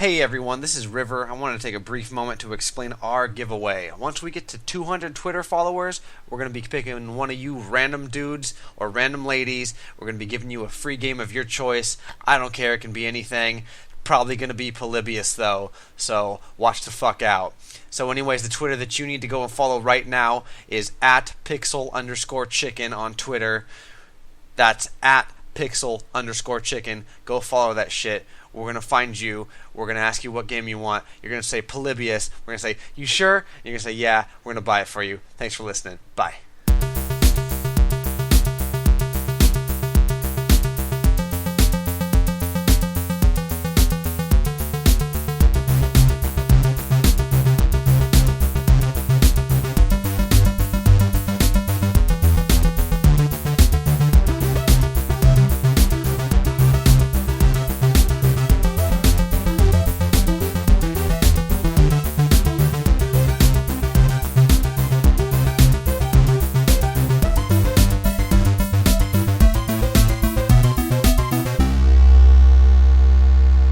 Hey everyone, this is River. I want to take a brief moment to explain our giveaway. Once we get to 200 Twitter followers, we're going to be picking one of you random dudes or random ladies. We're going to be giving you a free game of your choice. I don't care, it can be anything. Probably going to be Polybius though, so watch the fuck out. So anyways, the Twitter that you need to go and follow right now is at pixel_chicken on Twitter. That's at pixel_chicken. Go follow that shit. We're going to find you. We're going to ask you what game you want. You're going to say Polybius. We're going to say, you sure? And you're going to say, yeah. We're going to buy it for you. Thanks for listening. Bye.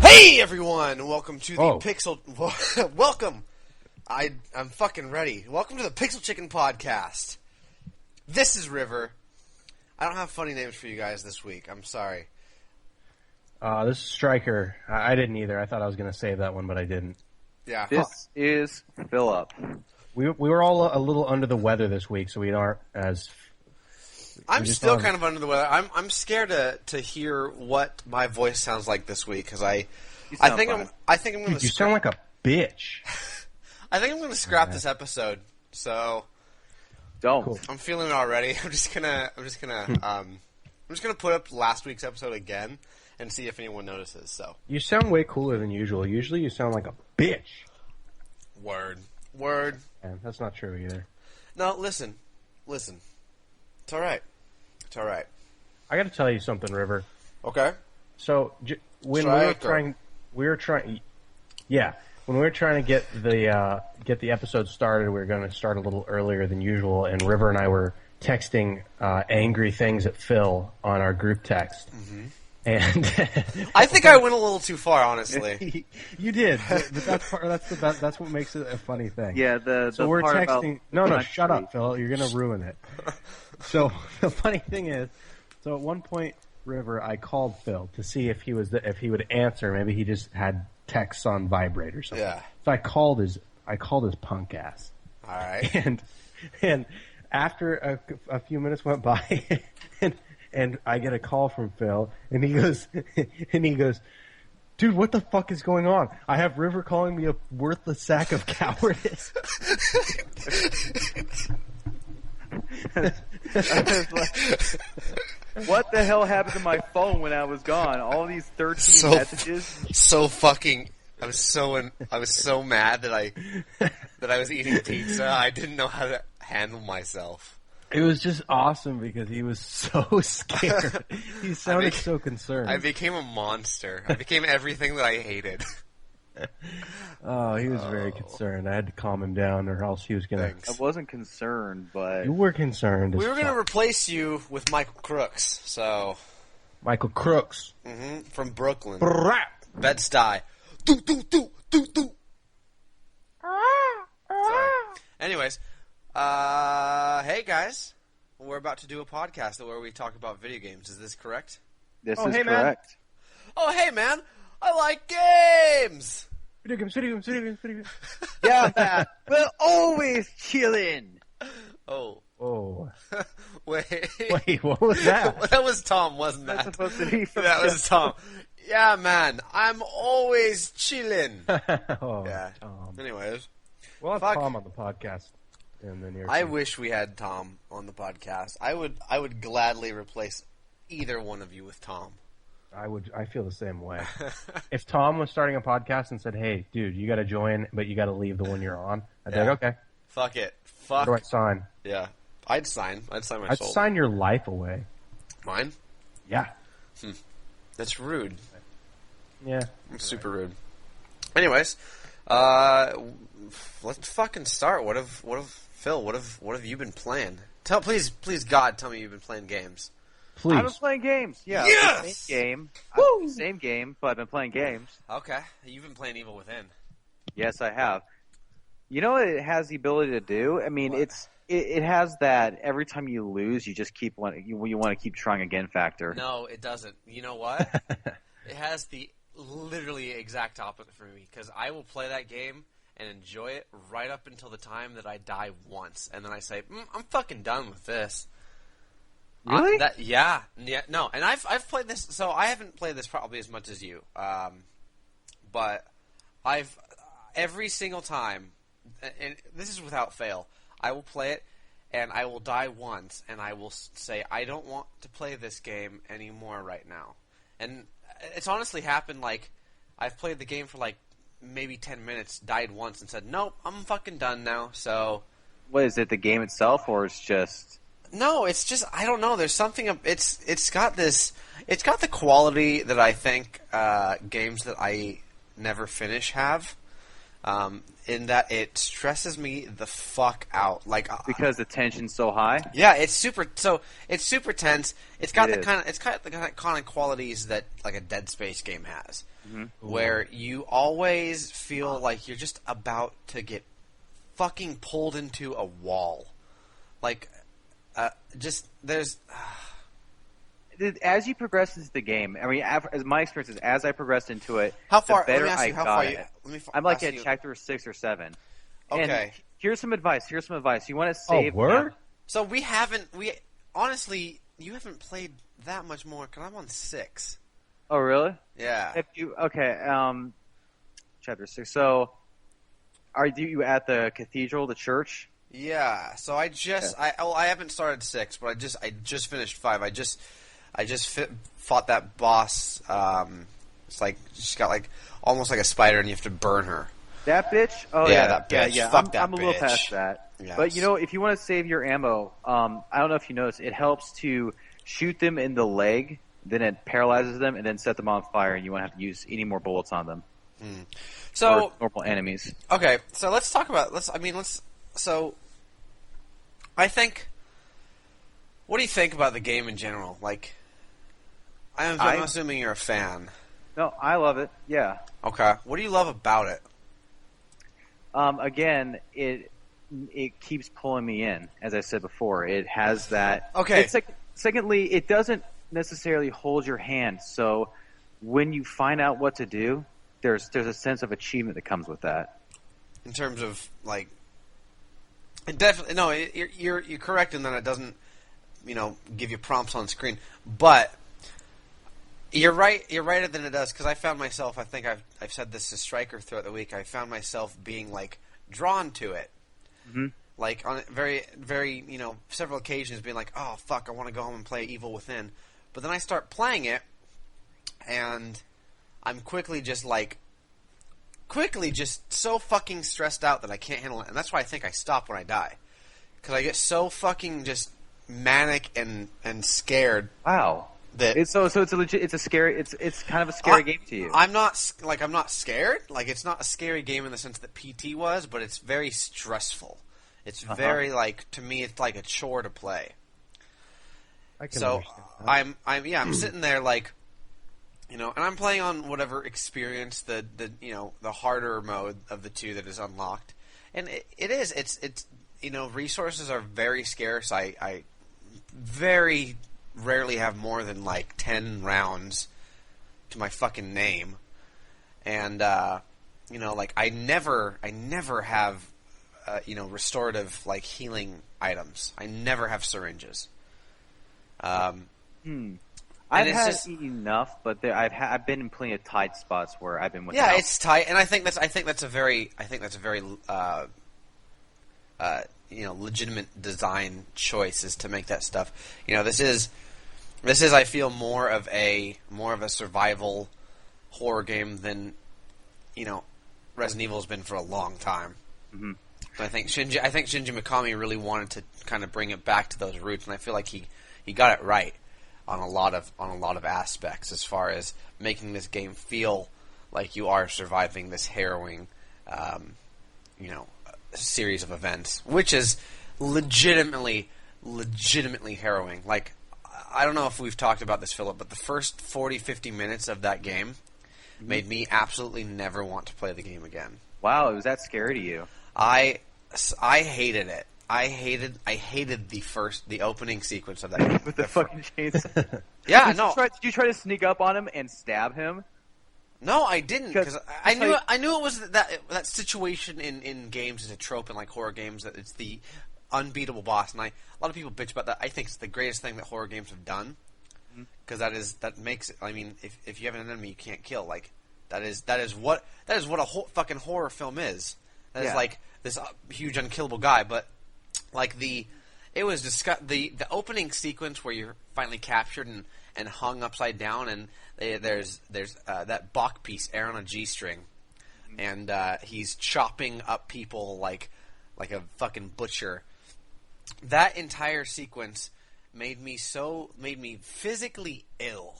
Hey everyone, welcome to the Pixel. Welcome. I'm fucking ready. Welcome to the Pixel Chicken Podcast. This is River. I don't have funny names for you guys this week. I'm sorry. This is Striker. I didn't either. I thought I was going to save that one, but I didn't. Yeah. This is Philip. We were all a little under the weather this week, so we aren't as. I'm still kind of under the weather. I'm scared to hear what my voice sounds like this week because I think I'm going to. You sound like a bitch. I think I'm going to scrap this episode. So Don't. Cool. I'm feeling it already. I'm just gonna put up last week's episode again and see if anyone notices. So You sound way cooler than usual. Usually you sound like a bitch. word. Man, that's not true either. No, listen. It's all right. I got to tell you something, River. Okay. So when Striker. we were trying to get the episode started, we were going to start a little earlier than usual, and River and I were texting angry things at Phil on our group text. Mm-hmm. And I think I went a little too far, honestly. You did, but that's what makes it a funny thing. Yeah, so we're part texting. about No, shut up, Phil. You're gonna ruin it. So the funny thing is, so at one point, River, I called Phil to see if he would answer. Maybe he just had texts on vibrate or something. Yeah. So I called his punk ass. All right. And after a few minutes went by, and I get a call from Phil, and he goes, dude, what the fuck is going on? I have River calling me a worthless sack of cowardice. I was like, what the hell happened to my phone when I was gone? All these 13 messages. So fucking. I was so mad that I was eating pizza. I didn't know how to handle myself. It was just awesome because he was so scared. He sounded so concerned. I became a monster. I became everything that I hated. Oh, he was very concerned. I had to calm him down, or else he was gonna. I wasn't concerned, but You were concerned. We were going to replace you with Michael Crooks. So Michael Crooks from Brooklyn. Brrrap. Bed-Stuy. Do. Sorry. Anyways, hey guys, we're about to do a podcast where we talk about video games. Is this correct? this Oh, is hey, man. correct. Oh, hey man, I like games. Video games. Yeah, man, we're always chilling. Oh, Wait, wait, what was that? that was Tom, wasn't That's that? supposed to be from That was Tom. Yeah, man, I'm always chilling. Oh, Yeah. Tom. Anyways, We'll have Fuck. Tom on the podcast in the near I future. wish we had Tom on the podcast. I would gladly replace either one of you with Tom. I feel the same way. If Tom was starting a podcast and said, "Hey, dude, you got to join, but you got to leave the one you're on," I'd be Yeah. like, "Okay." Fuck it. What do I Fuck. sign? Yeah. I'd sign my I'd soul. sign your life away. Mine? Yeah. That's rude. Yeah. Super rude. Anyways, let's fucking start. What have Phil? What have you been playing? Please, God, tell me you've been playing games. Please. I've been playing games. Yeah, Yes! same game, but I've been playing games. Okay, you've been playing Evil Within. Yes, I have. You know what it has the ability to do? I mean, it has that every time you lose, you just you want to keep trying again factor. No, it doesn't. You know what? It has the literally exact opposite for me, because I will play that game and enjoy it right up until the time that I die once, and then I say, I'm fucking done with this. Really? Yeah, no, and I've played this, so I haven't played this probably as much as you, but I've every single time, and this is without fail, I will play it, and I will die once, and I will say, I don't want to play this game anymore right now. And it's honestly happened, like, I've played the game for, like, maybe 10 minutes, died once, and said, nope, I'm fucking done now, so... What, is it the game itself, or it's just... No, it's just, I don't know, there's something, it's got the quality that I think games that I never finish have, in that it stresses me the fuck out. Like, because the tension's so high? Yeah, it's super tense. It's got the kind of qualities that like a Dead Space game has, where you always feel like you're just about to get fucking pulled into a wall. Like, there's... As you progress into the game, I mean, as my experience is, as I progressed into it, how far? the better let me ask you, I how got far it. you, I'm like at chapter 6 or 7. Okay. And here's some advice. You want to save... Oh, word? So honestly, you haven't played that much more, because I'm on 6. Oh, really? Yeah. Chapter 6. So, are you at the cathedral, the church? Yeah. So I haven't started 6, but I just finished 5. I just fought that boss. It's like she's got like almost like a spider, and you have to burn her. That bitch? Oh yeah, that bitch. Yeah. Fuck I'm a little bitch. past that. Yes. But if you want to save your ammo, I don't know if you noticed, it helps to shoot them in the leg, then it paralyzes them, and then set them on fire, and you won't have to use any more bullets on them. So or normal enemies. Okay, so let's talk about So I think. What do you think about the game in general? Like, I'm assuming you're a fan. No, I love it. Yeah. Okay. What do you love about it? Again, it keeps pulling me in. As I said before, it has that. Okay. Secondly, it doesn't necessarily hold your hand. So when you find out what to do, there's a sense of achievement that comes with that. In terms of like, it definitely no. You're correct in that it doesn't, give you prompts on screen, but. You're right. You're righter than it does, because I found myself. I think I've said this to Stryker throughout the week. I found myself being like drawn to it, like on very, very several occasions, being like, "Oh fuck, I want to go home and play Evil Within," but then I start playing it, and I'm quickly just so fucking stressed out that I can't handle it, and that's why I think I stop when I die, because I get so fucking just manic and scared. Wow. It's kind of a scary game to you. I'm not scared. Like, it's not a scary game in the sense that PT was, but it's very stressful. It's very to me, it's like a chore to play. I can understand that. I'm sitting there and I'm playing on whatever experience the harder mode of the two that is unlocked, and it's resources are very scarce. I very rarely have more than 10 rounds to my fucking name, and I never have restorative healing items. I never have syringes. I've had enough, but I've been in plenty of tight spots where I've been without. Yeah, it's tight, and I think that's a very legitimate design choice is to make that stuff. This is I feel more of a survival horror game than Resident Evil has been for a long time. Mm-hmm. I think Shinji Mikami really wanted to kind of bring it back to those roots, and I feel like he got it right on a lot of aspects as far as making this game feel like you are surviving this harrowing series of events, which is legitimately harrowing. Like, I don't know if we've talked about this, Philip, but the first 40, 50 minutes of that game made me absolutely never want to play the game again. Wow, was that scary to you? I hated it. I hated the opening sequence of that game. With the fucking chainsaw. Yeah, Did you try to sneak up on him and stab him? No, I didn't, because I knew it was that situation in games is a trope in like horror games, that it's the unbeatable boss, and a lot of people bitch about that. I think it's the greatest thing that horror games have done, because that makes it. I mean, if you have an enemy you can't kill, like that is what a fucking horror film is. That is like this huge unkillable guy, but like the opening sequence where you're finally captured and hung upside down, and there's that Bach piece, Air on a G string, and he's chopping up people like a fucking butcher. That entire sequence made me physically ill.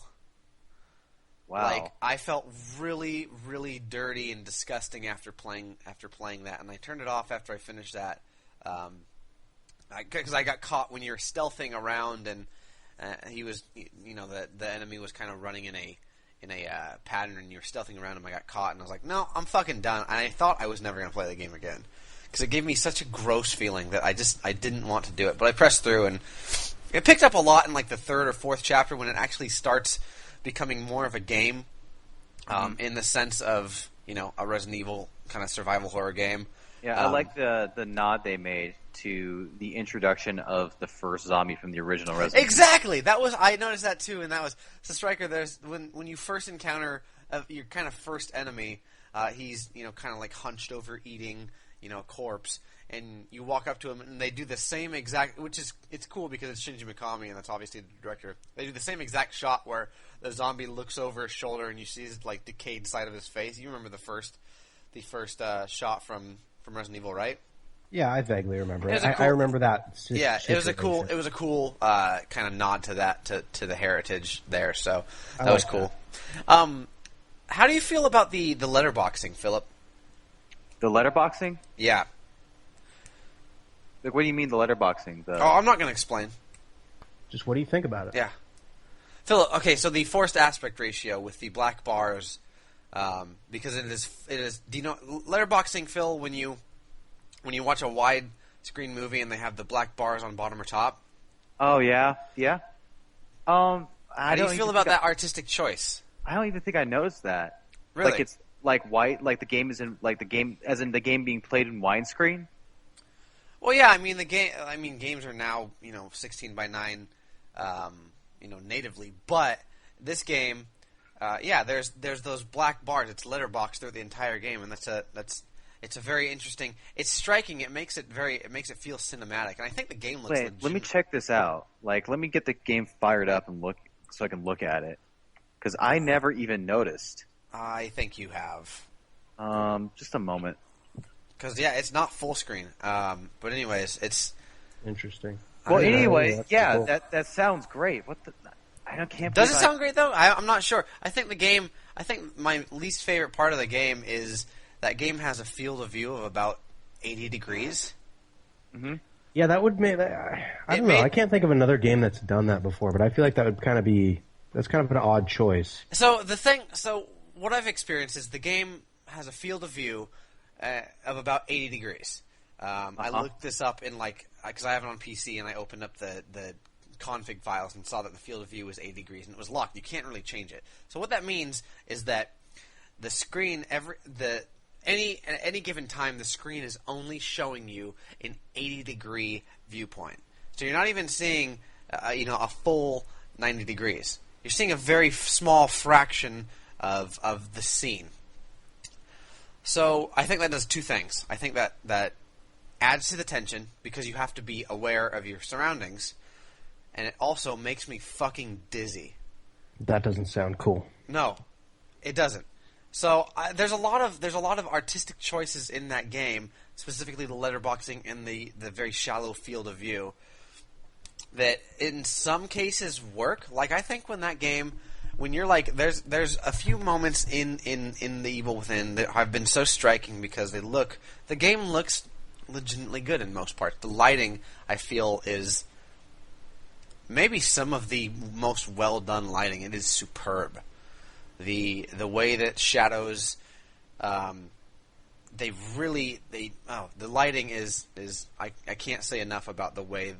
Wow. Like, I felt really, really dirty and disgusting after playing that, and I turned it off after I finished that. Because I got caught when you're stealthing around, and he was, the enemy was kind of running in a pattern, and you're stealthing around him. I got caught, and I was like, no, I'm fucking done. And I thought I was never going to play the game again, because it gave me such a gross feeling that I didn't want to do it. But I pressed through, and it picked up a lot in like the third or fourth chapter when it actually starts becoming more of a game, in the sense of a Resident Evil kind of survival horror game. Yeah, I like the nod they made to the introduction of the first zombie from the original Resident Evil. Exactly. I noticed that too, and that was so Striker. There's when you first encounter your kind of first enemy, he's kind of like hunched over eating a corpse, and you walk up to him, and they do the same exact, it's cool because it's Shinji Mikami, and that's obviously the director. They do the same exact shot where the zombie looks over his shoulder, and you see his like decayed side of his face. You remember the first shot from Resident Evil, right? Yeah, I vaguely remember it. I remember that. It was a cool kind of nod to that to the heritage there. So that was cool. How do you feel about the letterboxing, Philip? The letterboxing? Yeah. Like, what do you mean the letterboxing? I'm not going to explain. Just what do you think about it? Yeah. Philip, okay, so the forced aspect ratio with the black bars, because it is. Do you know letterboxing, Phil? When you watch a wide screen movie and they have the black bars on bottom or top. Oh yeah. How do you feel about that artistic choice? I don't even think I noticed that. Really? Like it's like white, like the game is in like the game, as in the game being played in widescreen. Well, yeah. I mean games are now 16 by 9, natively. But this game, there's those black bars. It's letterboxed through the entire game, and it's a very interesting. It's striking. It makes it feel cinematic, and I think the game looks. Wait, let me check this out. Like, let me get the game fired up and look so I can look at it, because I never even noticed. I think you have. Just a moment. Because it's not full screen. But anyways, it's interesting. Well, anyway, yeah, cool. That sounds great. What the? Does it sound great though? I'm not sure. I think my least favorite part of the game is that game has a field of view of about 80 degrees. Mm-hmm. Yeah, that would make. I don't know. I can't think of another game that's done that before, but I feel like that would kind of be. That's kind of an odd choice. So what I've experienced is the game has a field of view of about 80 degrees. I looked this up in because I have it on PC, and I opened up the config files and saw that the field of view was 80 degrees, and it was locked. You can't really change it. So what that means is that the screen at any given time, the screen is only showing you an 80-degree viewpoint. So you're not even seeing a full 90 degrees. You're seeing a very small fraction of the scene. So I think that does two things. I think that adds to the tension because you have to be aware of your surroundings, and it also makes me fucking dizzy. That doesn't sound cool. No, it doesn't. So there's a lot of artistic choices in that game, specifically the letterboxing and the very shallow field of view, that in some cases work. Like, I think when you're like, there's a few moments in the Evil Within that have been so striking because the game looks legitimately good in most parts. The lighting, I feel, is maybe some of the most well done lighting. It is superb. The way that shadows, the lighting is I can't say enough about the way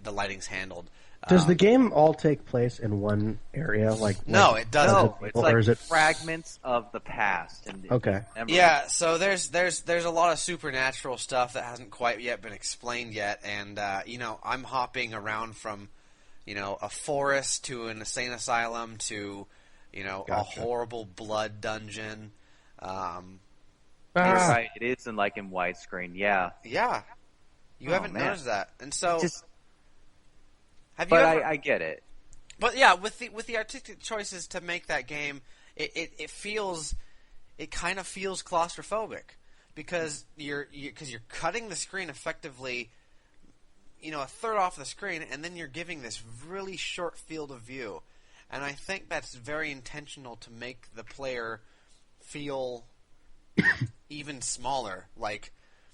the lighting's handled. Does the game all take place in one area? No, it doesn't. No, it's or like is it... fragments of the past. And Okay. memories. Yeah, so there's a lot of supernatural stuff that hasn't quite yet been explained yet, and I'm hopping around from a forest to an insane asylum to Gotcha. a horrible blood dungeon. You're right. It is in widescreen. Yeah. Yeah, you haven't man. noticed that, and so Just, have you but ever? I get it. But yeah, with the artistic choices to make that game, it kind of feels claustrophobic because you're cutting the screen effectively, a third off the screen, and then you're giving this really short field of view, and I think that's very intentional to make the player feel even smaller.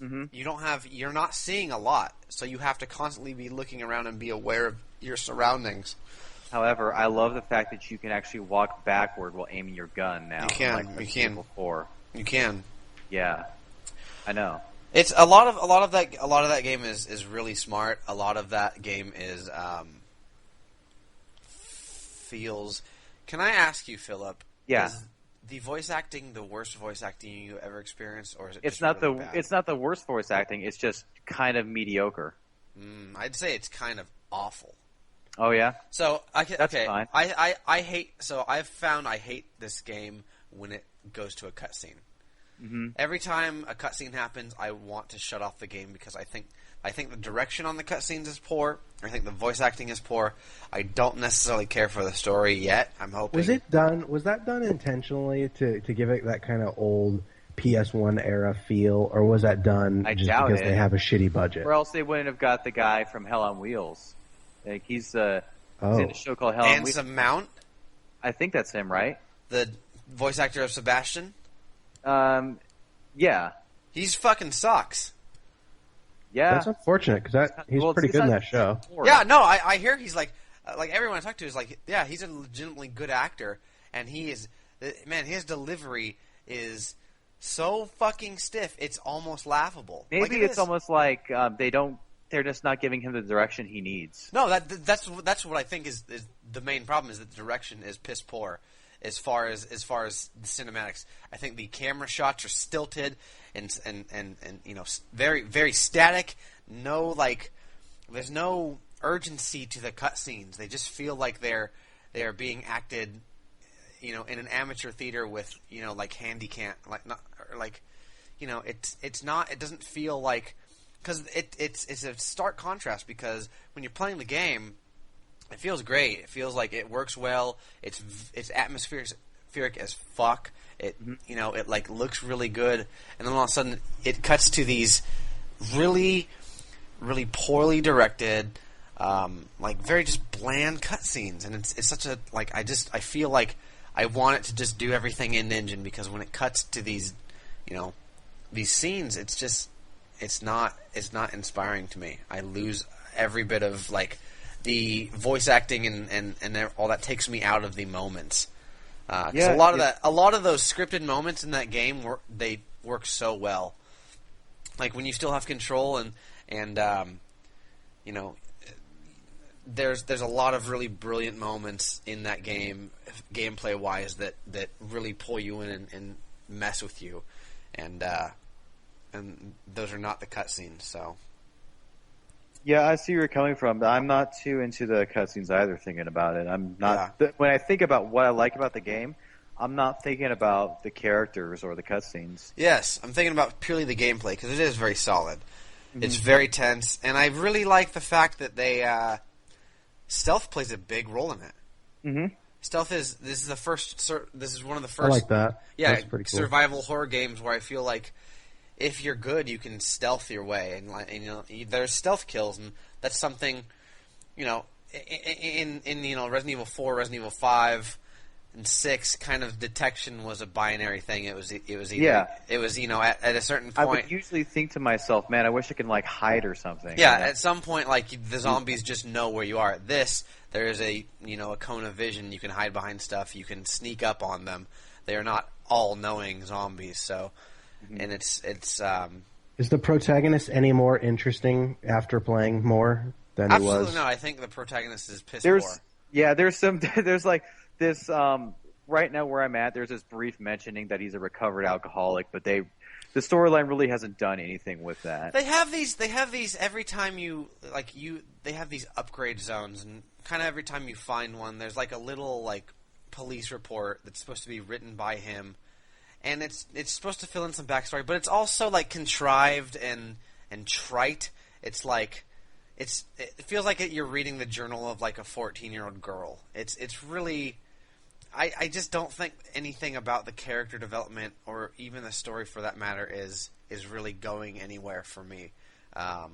You're not seeing a lot, so you have to constantly be looking around and be aware of your surroundings. However, I love the fact that you can actually walk backward while aiming your gun now. You can. Unlike You Resident can. Evil 4. You can. Yeah, I know. It's a lot of that game is really smart. A lot of that game is feels. Can I ask you, Philip? Yeah. Is the voice acting the worst voice acting you ever experienced, or is it? It's just not really bad? It's not the worst voice acting. It's just kind of mediocre. I'd say it's kind of awful. Oh yeah. So That's okay, fine. I hate. So I've found I hate this game when it goes to a cutscene. Mm-hmm. Every time a cutscene happens, I want to shut off the game because I think the direction on the cutscenes is poor. I think the voice acting is poor. I don't necessarily care for the story yet. I'm hoping. Was that done intentionally to give it that kind of old PS1 era feel, or was that done I just doubt because it. they have a shitty budget? Or else they wouldn't have got the guy from Hell on Wheels. He's in a show called Hell on Wheels. Anson Mount, I think that's him, right? the voice actor of Sebastian, Yeah. he's fucking sucks. Yeah. That's unfortunate because he's Well, pretty it's good in not- that show. Yeah, no, I hear he's like everyone I talk to is like, yeah, he's a legitimately good actor, and his delivery is so fucking stiff, it's almost laughable. Maybe Like, it it's is. almost like they're just not giving him the direction he needs. No, that's what I think is the main problem, is that the direction is piss poor as far as the cinematics. I think the camera shots are stilted and very very static. No, there's no urgency to the cutscenes. They just feel like they are being acted, in an amateur theater with handycam, it's not. It doesn't feel like. Because it's a stark contrast, because when you're playing the game, it feels great. It feels like it works well. It's atmospheric as fuck. It it looks really good, and then all of a sudden it cuts to these really, really poorly directed, very just bland cutscenes, and it's such a I feel like I want it to just do everything in engine, because when it cuts to these these scenes, it's just. It's not inspiring to me. I lose every bit of the voice acting and all that takes me out of the moments. Yeah, a lot of those scripted moments in that game they work so well. Like when you still have control and there's a lot of really brilliant moments in that game, gameplay wise, that really pull you in and mess with you, and those are not the cutscenes. So Yeah, I see where you're coming from. But I'm not too into the cutscenes either. Thinking about it, I'm not. When I think about what I like about the game, I'm not thinking about the characters or the cutscenes. yes, I'm thinking about purely the gameplay, because it is very solid. It's very tense, and I really like the fact that they stealth plays a big role in it. Mm-hmm. Stealth this is one of the I first. like that. Yeah, That's pretty cool. survival horror games where I feel like if you're good, you can stealth your way, and there's stealth kills, and that's something, in Resident Evil 4, Resident Evil 5, and 6, kind of detection was a binary thing. It was either, Yeah. it was at a certain I point. would usually think to myself, man, I wish I could like hide or something. Yeah, at some point, like the zombies just know where you are. There is a cone of vision. You can hide behind stuff. You can sneak up on them. They are not all-knowing zombies. So, and it's Is the protagonist any more interesting after playing more than he was? Absolutely not. I think the protagonist is piss There's poor. there's like this right now where I'm at. There's this brief mentioning that he's a recovered alcoholic, but the storyline really hasn't done anything with that. They have these every time they have these upgrade zones, and kind of every time you find one, there's like a little like police report that's supposed to be written by him, and it's supposed to fill in some backstory, but it's also like contrived and trite. It's like it feels like you're reading the journal of like a 14-year-old girl. It's really. I just don't think anything about the character development or even the story, for that matter, is really going anywhere for me. I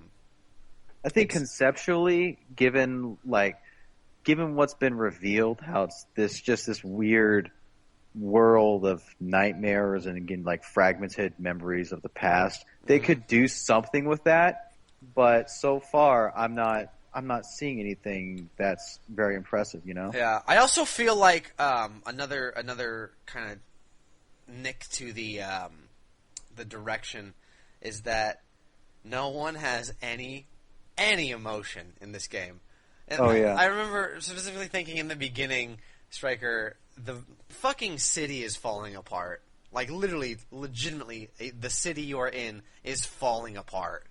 think conceptually, given what's been revealed, how it's this weird world of nightmares and again like fragmented memories of the past, they could do something with that. But so far, I'm not seeing anything that's very impressive, Yeah, I also feel like another kind of nick to the direction is that no one has any emotion in this game. And oh yeah, I remember specifically thinking in the beginning, Stryker, the fucking city is falling apart. Like literally, legitimately, the city you are in is falling apart,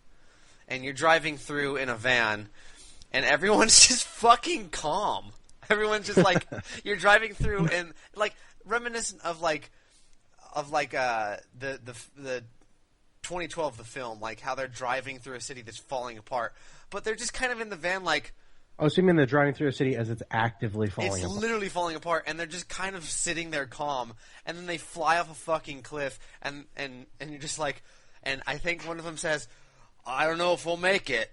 and you're driving through in a van. And everyone's just fucking calm. Everyone's just like you're driving through and like reminiscent of the 2012 the film, like how they're driving through a city that's falling apart, but they're just kind of in the van like. Oh, so you mean they're driving through a city as it's actively falling apart? It's literally falling apart, and they're just kind of sitting there calm, and then they fly off a fucking cliff, and you're just like, and I think one of them says, "I don't know if we'll make it."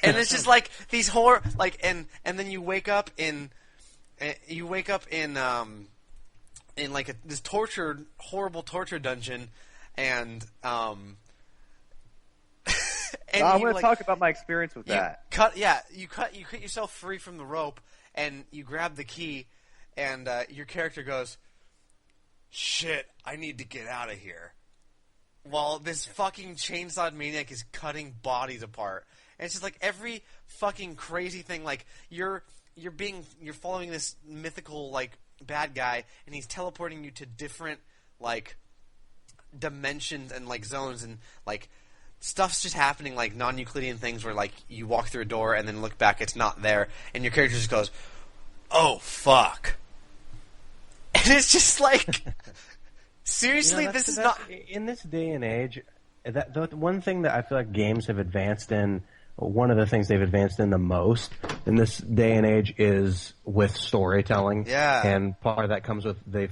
And it's just like these horror, like, and then you wake up in like this horrible torture dungeon, and and I'm going to talk about my experience with that. You cut yourself free from the rope, and you grab the key, and your character goes, "Shit, I need to get out of here." While this fucking chainsawed maniac is cutting bodies apart. And it's just like every fucking crazy thing, like you're following this mythical like bad guy, and he's teleporting you to different like dimensions and like zones, and like stuff's just happening, like non-Euclidean things where like you walk through a door and then look back, it's not there, and your character just goes, "Oh fuck." And it's just like seriously, this is not in this day and age. That the one thing that I feel like games have advanced in, one of the things they've advanced in the most in this day and age is with storytelling. Yeah, and part of that comes with they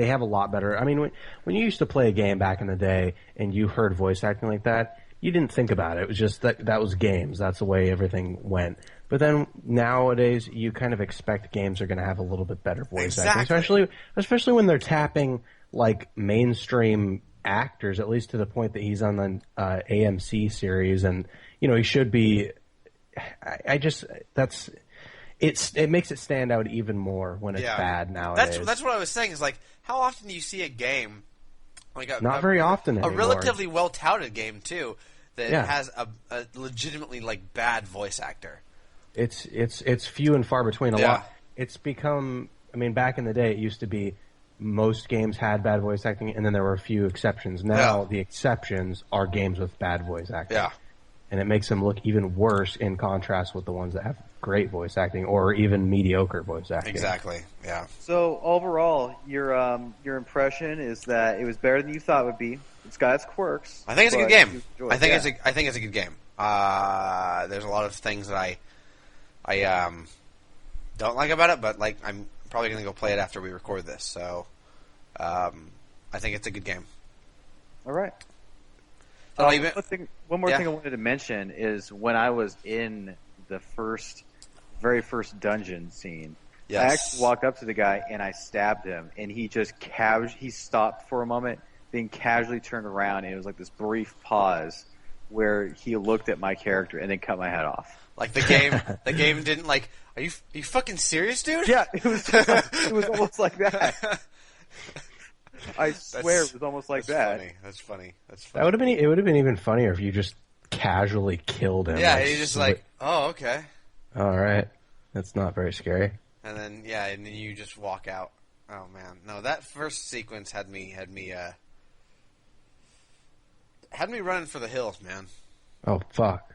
have a lot better. I mean, when you used to play a game back in the day and you heard voice acting like that, you didn't think about it. It was just that was games. That's the way everything went. But then nowadays, you kind of expect games are going to have a little bit better voice acting, especially when they're tapping like mainstream actors, at least to the point that he's on the AMC series, and he should be. It makes it stand out even more when it's bad nowadays. That's what I was saying. Is like how often do you see a game like not very often anymore. A relatively well touted game too that has a legitimately like bad voice actor. It's few and far between. A lot. It's become. I mean, back in the day, it used to be most games had bad voice acting, and then there were a few exceptions. Now the exceptions are games with bad voice acting. Yeah, and it makes them look even worse in contrast with the ones that have great voice acting or even mediocre voice acting. Exactly. Yeah. So overall, your impression is that it was better than you thought it would be. It's got its quirks. I think it's a good game. I think it's a good game. There's a lot of things that I don't like about it, but like I'm probably going to go play it after we record this. So I think it's a good game. All right. One more thing I wanted to mention is when I was in the first very first dungeon scene. Yes. I actually walked up to the guy and I stabbed him, and he just he stopped for a moment, then casually turned around, and it was like this brief pause where he looked at my character and then cut my head off. Like the game didn't like. Are you fucking serious, dude? Yeah, it was almost like that. I swear it was almost like that. That's funny. That would have been. It would have been even funnier if you just casually killed him. Yeah, he just like, oh, okay. All right, that's not very scary. And then and then you just walk out. Oh man, no, that first sequence had me running for the hills, man. Oh fuck.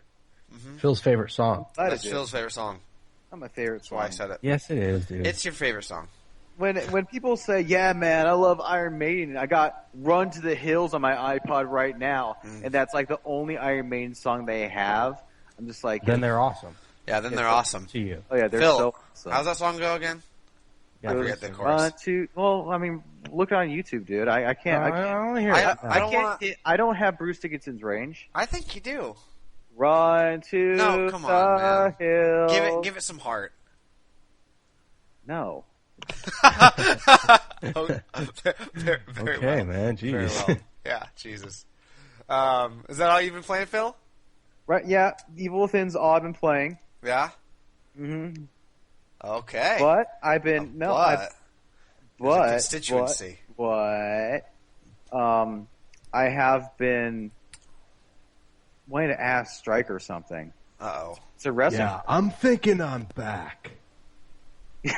Mm-hmm. Phil's favorite song. That's Phil's favorite song. Not my favorite song. That's why I said it. Yes, it is, dude. It's your favorite song. When people say, "Yeah, man, I love Iron Maiden," I got "Run to the Hills" on my iPod right now, and that's like the only Iron Maiden song they have. I'm just like, then they're awesome. Yeah, then they're awesome to you. Oh yeah, they're Phil, so awesome. How's that song go again? Yeah, I forget the chorus. Well, I mean, look on YouTube, dude. I can't. I want to hear it. I don't have Bruce Dickinson's range. I think you do. Run to No, come on, man. hill. Give it some heart. No. Very Okay, well. man. Jeez. Very well. Yeah, Jesus. Is that all you've been playing, Phil? Right? Yeah. Evil Within's all I've been playing. Yeah. Mm-hmm. Okay. But I've been constituency. I have been wanting to ask Striker something. Uh-oh. It's a wrestling. Yeah, I'm thinking I'm back.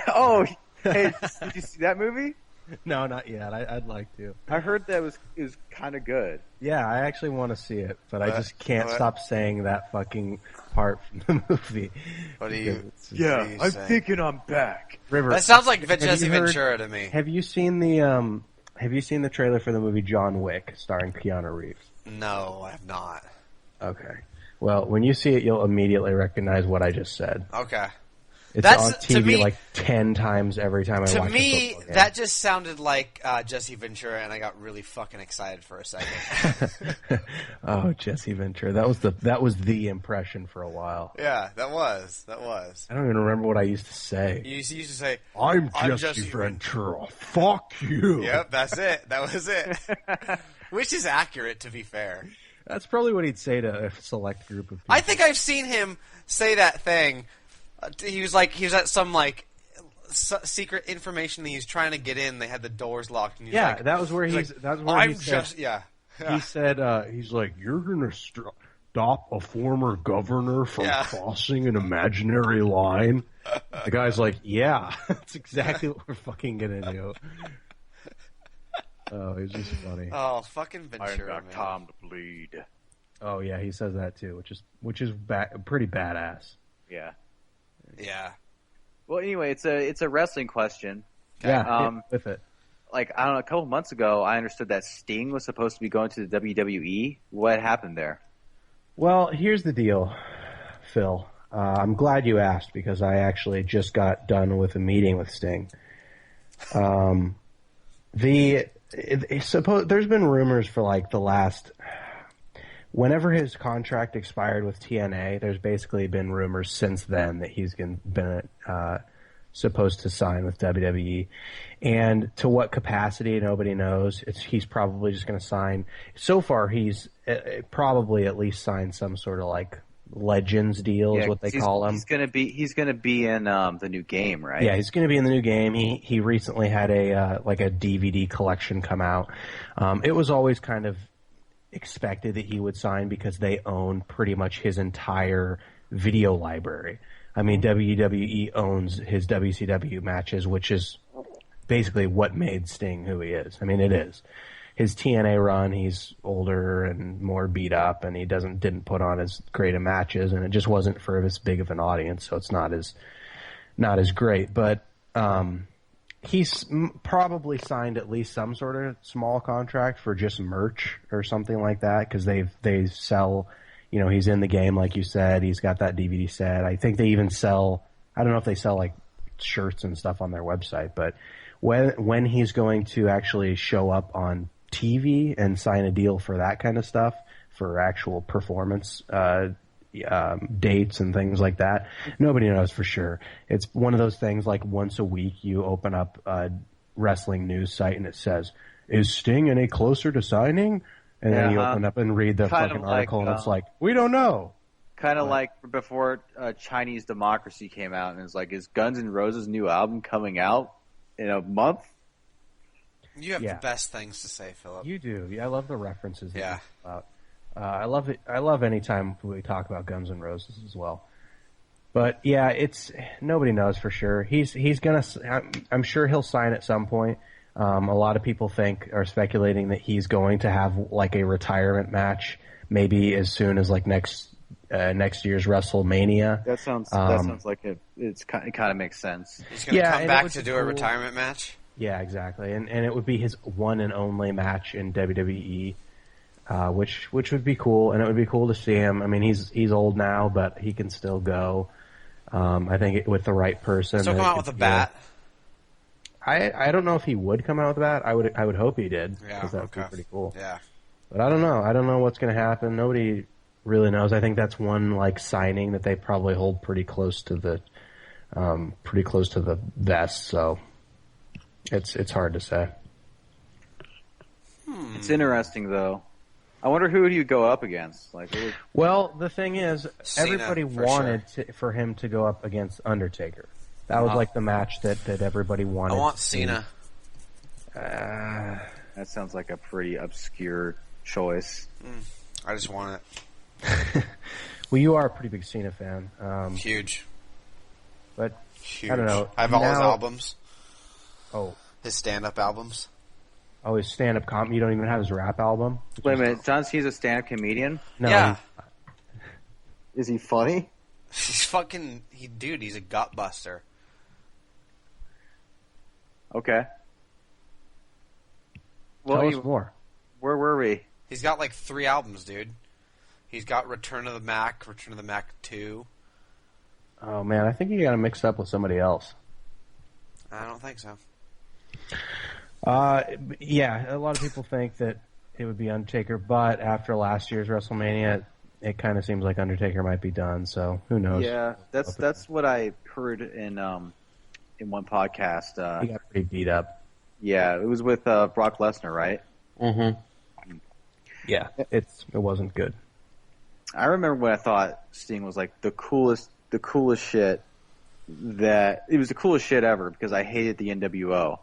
Oh, hey, did you see that movie? No, not yet. I'd like to. I heard that it was kind of good. Yeah, I actually want to see it, but I just can't stop saying that fucking part from the movie. What do you? Yeah, I'm thinking I'm back. River. That sounds like Jesse Ventura to me. Have you seen the trailer for the movie John Wick, starring Keanu Reeves? No, I have not. Okay. Well, when you see it, you'll immediately recognize what I just said. Okay. It's on TV like 10 times every time I watch it. To me, that just sounded like Jesse Ventura, and I got really fucking excited for a second. Oh, Jesse Ventura. That was the impression for a while. Yeah, that was. I don't even remember what I used to say. You used to say, I'm Jesse Ventura. Fuck you. Yep, that's it. That was it. Which is accurate, to be fair. That's probably what he'd say to a select group of people. I think I've seen him say that thing. He was at some secret information that he was trying to get in. They had the doors locked. And that was where he said he's like, you're gonna stop a former governor from crossing an imaginary line. The guy's like, yeah, that's exactly what we're fucking gonna do. Oh, he's just funny. Oh, fucking Ventura, I got time to bleed. Oh yeah, he says that too, which is pretty badass. Yeah. Yeah. Well, anyway, it's a wrestling question. Yeah, with it. Like, I don't know, a couple months ago, I understood that Sting was supposed to be going to the WWE. What happened there? Well, here's the deal, Phil. I'm glad you asked because I actually just got done with a meeting with Sting. There's been rumors for like the last. Whenever his contract expired with TNA, there's basically been rumors since then that he's been supposed to sign with WWE. And to what capacity, nobody knows. He's probably just going to sign. So far, he's probably at least signed some sort of like Legends deal is what they call him. He's gonna be in the new game, right? Yeah, he's gonna be in the new game. He recently had a DVD collection come out. It was always kind of expected that he would sign because they own pretty much his entire video library. I mean, WWE owns his WCW matches, which is basically what made Sting who he is. I mean, it is. His TNA run, he's older and more beat up, and he didn't put on as great of matches, and it just wasn't for as big of an audience, so it's not as great. But he's probably signed at least some sort of small contract for just merch or something like that, because they sell, he's in the game, like you said. He's got that DVD set. I think they even sell, I don't know if they sell like shirts and stuff on their website, but when he's going to actually show up on TV and sign a deal for that kind of stuff, for actual performance dates and things like that. Nobody knows for sure. It's one of those things like once a week you open up a wrestling news site and it says, "Is Sting any closer to signing?" And then you open up and read the fucking article and it's like, "We don't know." Kind of like before Chinese Democracy came out, and it's like, is Guns N' Roses' new album coming out in a month? You have the best things to say, Philip. You do. Yeah, I love the references. Yeah. I love it. I love any time we talk about Guns N' Roses as well. But yeah, it's nobody knows for sure. He's gonna. I'm sure he'll sign at some point. A lot of people are speculating that he's going to have like a retirement match, maybe as soon as like next year's WrestleMania. That sounds like it. It kind of makes sense. He's gonna come back to do a retirement match. Yeah, exactly, and it would be his one and only match in WWE. Which would be cool, and it would be cool to see him. I mean, he's old now, but he can still go. I think with the right person, still come out with a bat. I don't know if he would come out with a bat. I would hope he did, because that would be pretty cool. Yeah, but I don't know. I don't know what's going to happen. Nobody really knows. I think that's one like signing that they probably hold pretty close to the vest. So it's hard to say. It's interesting though. I wonder who do you go up against? Well, the thing is, Cena, everybody wanted for him to go up against Undertaker. That was like the match that everybody wanted. I want Cena. That sounds like a pretty obscure choice. I just want it. Well, you are a pretty big Cena fan. Huge. But huge. I don't know. I have all his albums. Oh. His stand-up albums. Oh, his stand-up comedy. You don't even have his rap album? Wait a minute. John Cena's a stand-up comedian? No. Yeah. Is he funny? He's fucking... Dude, he's a gut buster. Okay. Tell us more. Where were we? He's got like 3 albums, dude. He's got Return of the Mac 2. Oh, man. I think you got to mix up with somebody else. I don't think so. Yeah, a lot of people think that it would be Undertaker, but after last year's WrestleMania, it kind of seems like Undertaker might be done. So who knows? Yeah, that's what I heard in one podcast. He got pretty beat up. Yeah, it was with Brock Lesnar, right? Mm-hmm. Yeah, it wasn't good. I remember when I thought Sting was like the coolest shit. It was the coolest shit ever because I hated the NWO.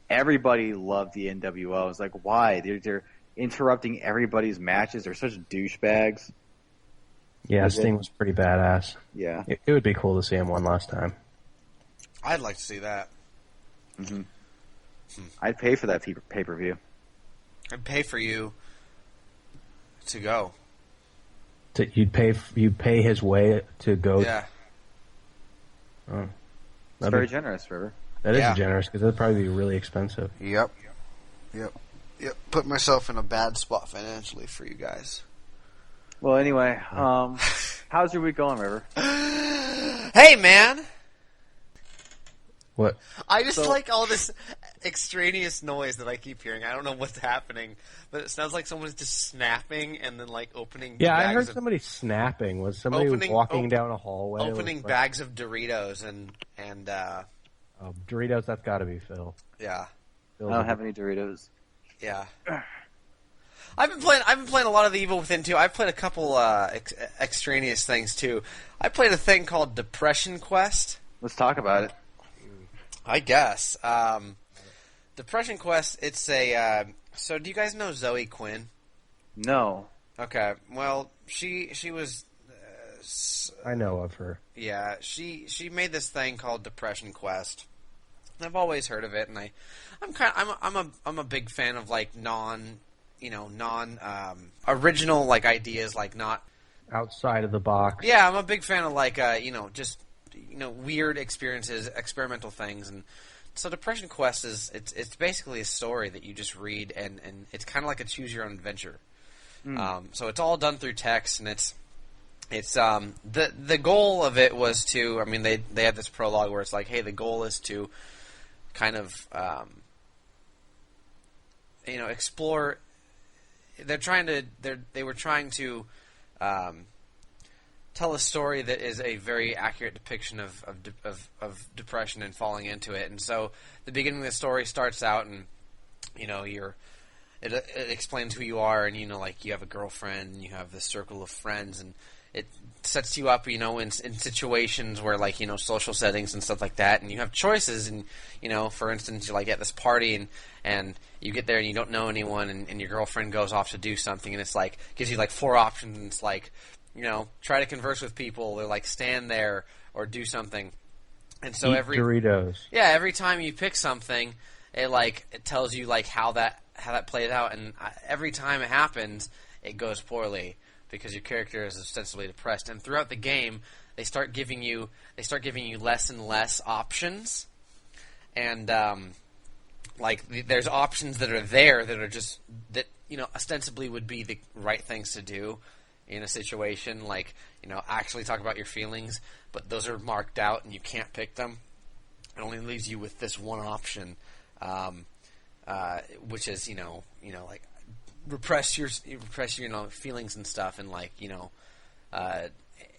Everybody loved the NWO. I was like, why? They're interrupting everybody's matches. They're such douchebags. Yeah, Sting was pretty badass. Yeah. It would be cool to see him one last time. I'd like to see that. Mm-hmm. I'd pay for that pay-per-view. I'd pay for you to go. You'd pay his way to go? Yeah. Oh. It's very generous, River. That is generous because that'd probably be really expensive. Yep. Put myself in a bad spot financially for you guys. Well, anyway, how's your week going, River? Hey, man! What? I just like all this extraneous noise that I keep hearing. I don't know what's happening, but it sounds like someone's just snapping and then like opening. Yeah, bags I heard somebody snapping. Was somebody walking down a hallway? Opening bags of Doritos and Doritos. That's got to be Phil. Yeah. I don't have any Doritos. Yeah. I've been playing a lot of The Evil Within too. I've played a couple extraneous things too. I played a thing called Depression Quest. Let's talk about it. I guess. Depression Quest, it's a... so do you guys know Zoe Quinn? No. Okay. Well, she was... I know of her. Yeah, she made this thing called Depression Quest. I've always heard of it, and I'm a big fan of like original like ideas, like not outside of the box. Yeah, I'm a big fan of like weird experiences, experimental things, and so Depression Quest it's basically a story that you just read, and it's kind of like a choose your own adventure. So it's all done through text, and it's the goal of it was to, I mean, they had this prologue where it's like, hey, the goal is to kind of explore. They were trying to tell a story that is a very accurate depiction of depression and falling into it. And so the beginning of the story starts out, and it explains who you are, and like you have a girlfriend, and you have this circle of friends, and it sets you up, in situations where, like, social settings and stuff like that, and you have choices, and, for instance, you're, like, at this party, and you get there and you don't know anyone, and your girlfriend goes off to do something, and it's, like, gives you, like, 4 options, and it's, like, try to converse with people, or, like, stand there, or do something. And so Eat Doritos. Yeah, every time you pick something, it tells you, like, how that plays out, and every time it happens, it goes poorly, because your character is ostensibly depressed. And throughout the game, they start giving you less and less options. And there's options that are there that are just that ostensibly would be the right things to do in a situation, like actually talk about your feelings, but those are marked out and you can't pick them. It only leaves you with this one option, which is like repress your feelings and stuff, and and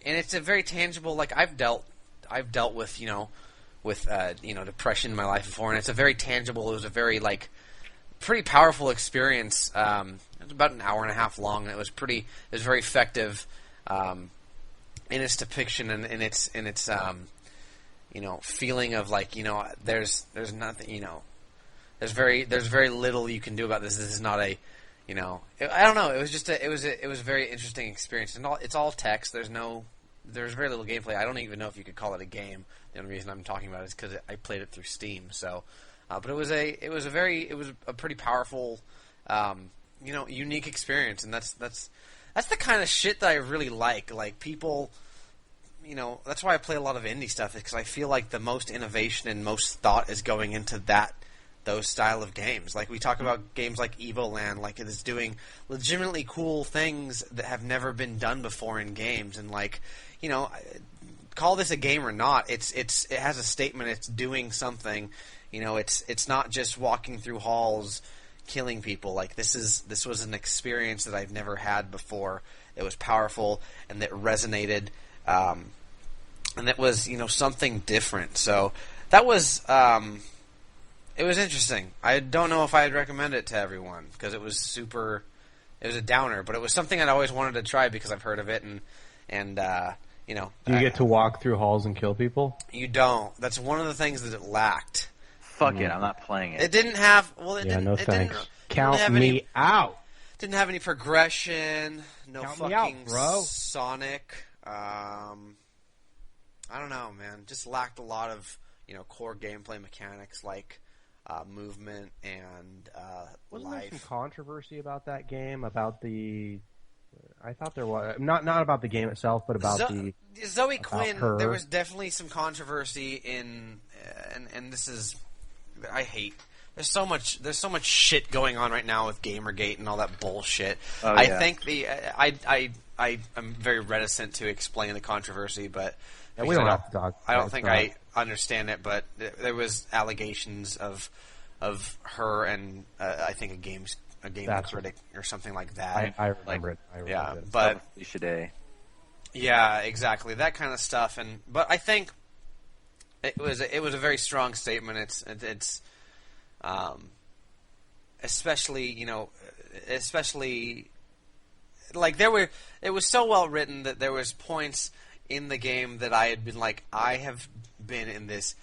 it's a very tangible, like I've dealt with depression in my life before, and it's a very tangible, it was a very pretty powerful experience. It was about an hour and a half long, and it was very effective in its depiction and in its feeling of there's nothing, there's very little you can do about this. This is not a I don't know. It was just it was a very interesting experience, and it's all text. There's very little gameplay. I don't even know if you could call it a game. The only reason I'm talking about it is because I played it through Steam. So, but it was a pretty powerful, unique experience, and that's the kind of shit that I really like. Like people, that's why I play a lot of indie stuff, is because I feel like the most innovation and most thought is going into those style of games. Like we talk about games like Evoland, like it is doing legitimately cool things that have never been done before in games, and call this a game or not, it has a statement, it's doing something, it's not just walking through halls killing people. Like this was an experience that I've never had before. It was powerful and that resonated, and that was something different. So that was it was interesting. I don't know if I'd recommend it to everyone because it was a downer, but it was something I'd always wanted to try because I've heard of it, and Do you get to walk through halls and kill people? You don't. That's one of the things that it lacked. Fuck it, I'm not playing it. It didn't have. Well, it didn't. No it thanks. Didn't, Count me out. Didn't have any progression. No Count fucking me out, bro. Sonic. I don't know, man. Just lacked a lot of core gameplay mechanics like movement and Wasn't life. there some controversy about that game? About the, I thought there was not about the game itself, but about Zoe Quinn. her. There was definitely some controversy in, and this is, I hate. There's so much shit going on right now with Gamergate and all that bullshit. Oh, I yeah. think I'm very reticent to explain the controversy, but Yeah, we don't have to talk. I don't think I understand it, but there was allegations of her and I think a game critic or something like that. I remember it. Yeah, but today. Yeah, exactly, that kind of stuff. But I think it was a very strong statement. It's especially like it was so well written that there was points in the game that I had been like, I have been in this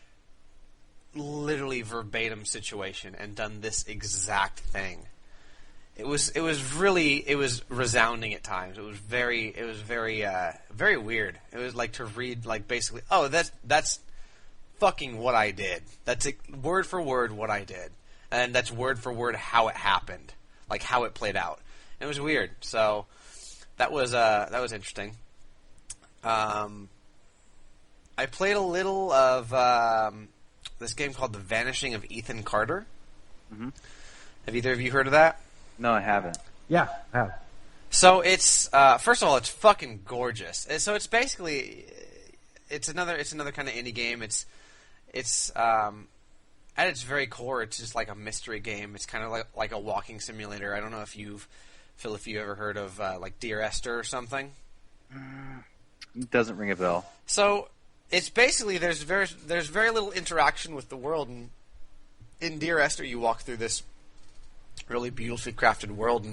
literally verbatim situation and done this exact thing. It was resounding at times. It was very very weird. It was like to read like basically, oh, that's fucking what I did. That's word for word what I did, and that's word for word how it happened, like how it played out. And it was weird. So that was interesting. I played a little of this game called The Vanishing of Ethan Carter. Mm-hmm. Have either of you heard of that? No, I haven't. Yeah, I have. So it's first of all, it's fucking gorgeous. So it's basically it's another kind of indie game. It's at its very core, it's just like a mystery game. It's kind of like a walking simulator. I don't know if you ever heard of like Dear Esther or something. It doesn't ring a bell. So it's basically there's very little interaction with the world, and in Dear Esther you walk through this really beautifully crafted world,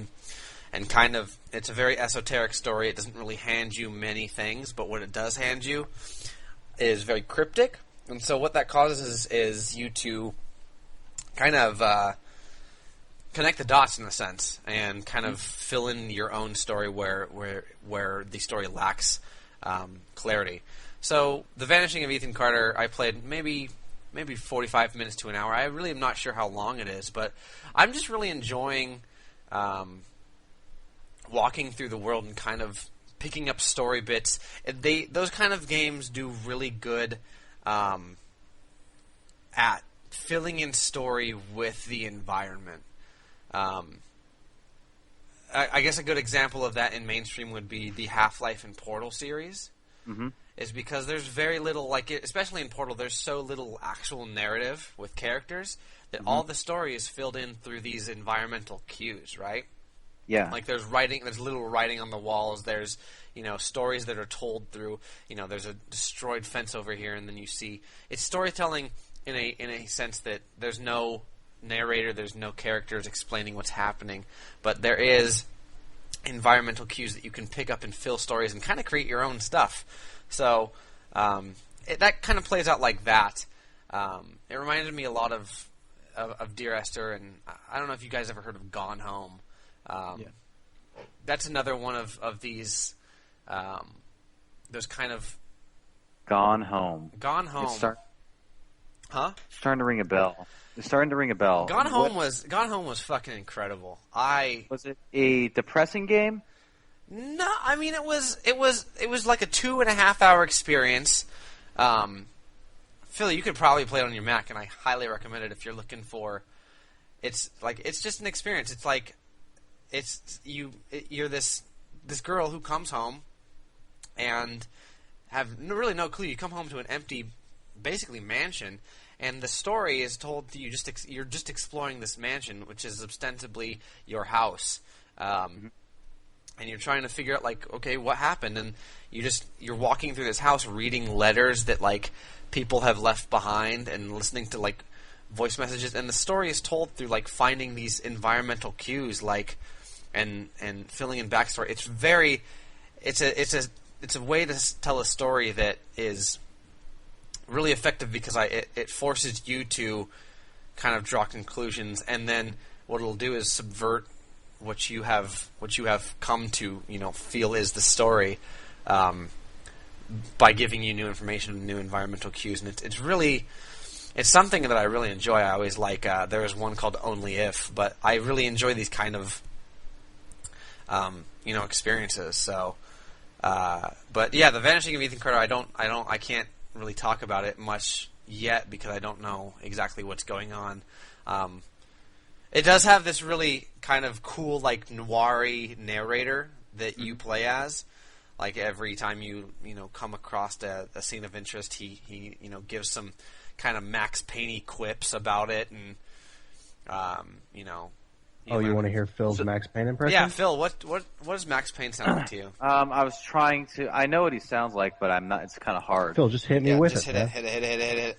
and kind of it's a very esoteric story. It doesn't really hand you many things, but what it does hand you is very cryptic, and so what that causes is you to kind of connect the dots in a sense, and kind of fill in your own story where the story lacks clarity. So, The Vanishing of Ethan Carter, I played maybe 45 minutes to an hour. I really am not sure how long it is, but I'm just really enjoying walking through the world and kind of picking up story bits. Those kind of games do really good at filling in story with the environment. I guess a good example of that in mainstream would be the Half-Life and Portal series. Mm-hmm. Is because there's very little, especially in Portal, there's so little actual narrative with characters that all the story is filled in through these environmental cues, right? Yeah. Like there's little writing on the walls. There's stories that are told through there's a destroyed fence over here, and then you see it's storytelling in a sense that there's no narrator, there's no characters explaining what's happening, but there is environmental cues that you can pick up and fill stories and kind of create your own stuff. So that kind of plays out like that. It reminded me a lot of Dear Esther, and I don't know if you guys ever heard of Gone Home. That's another one of these. Those kind of Gone Home. Gone Home. Huh? It's starting to ring a bell. It's starting to ring a bell. Gone Home was fucking incredible. Was it a depressing game? No, I mean it was like a 2.5 hour experience. Philly, you could probably play it on your Mac, and I highly recommend it if you're looking for. It's just an experience. It's like you're this girl who comes home and have really no clue. You come home to an empty, basically mansion, and the story is told to you. You're just exploring this mansion, which is ostensibly your house. And you're trying to figure out, okay, what happened? And you're walking through this house, reading letters that people have left behind, and listening to voice messages. And the story is told through finding these environmental cues, and filling in backstory. It's a way to tell a story that is really effective because it forces you to kind of draw conclusions, and then what it'll do is subvert what you have come to feel is the story, by giving you new information and new environmental cues, and it's something that I really enjoy. I always there was one called Only If, but I really enjoy these kind of experiences. So, but yeah, The Vanishing of Ethan Carter. I can't really talk about it much yet because I don't know exactly what's going on. It does have this really kind of cool, noir-y narrator that you play as. Every time you come across a scene of interest, he gives some kind of Max Payne quips about it, and you want to hear Phil's Max Payne impression? Yeah, Phil, what does Max Payne sound like to you? I was trying to. I know what he sounds like, but I'm not. It's kind of hard. Phil, just hit me with just it. Hit it.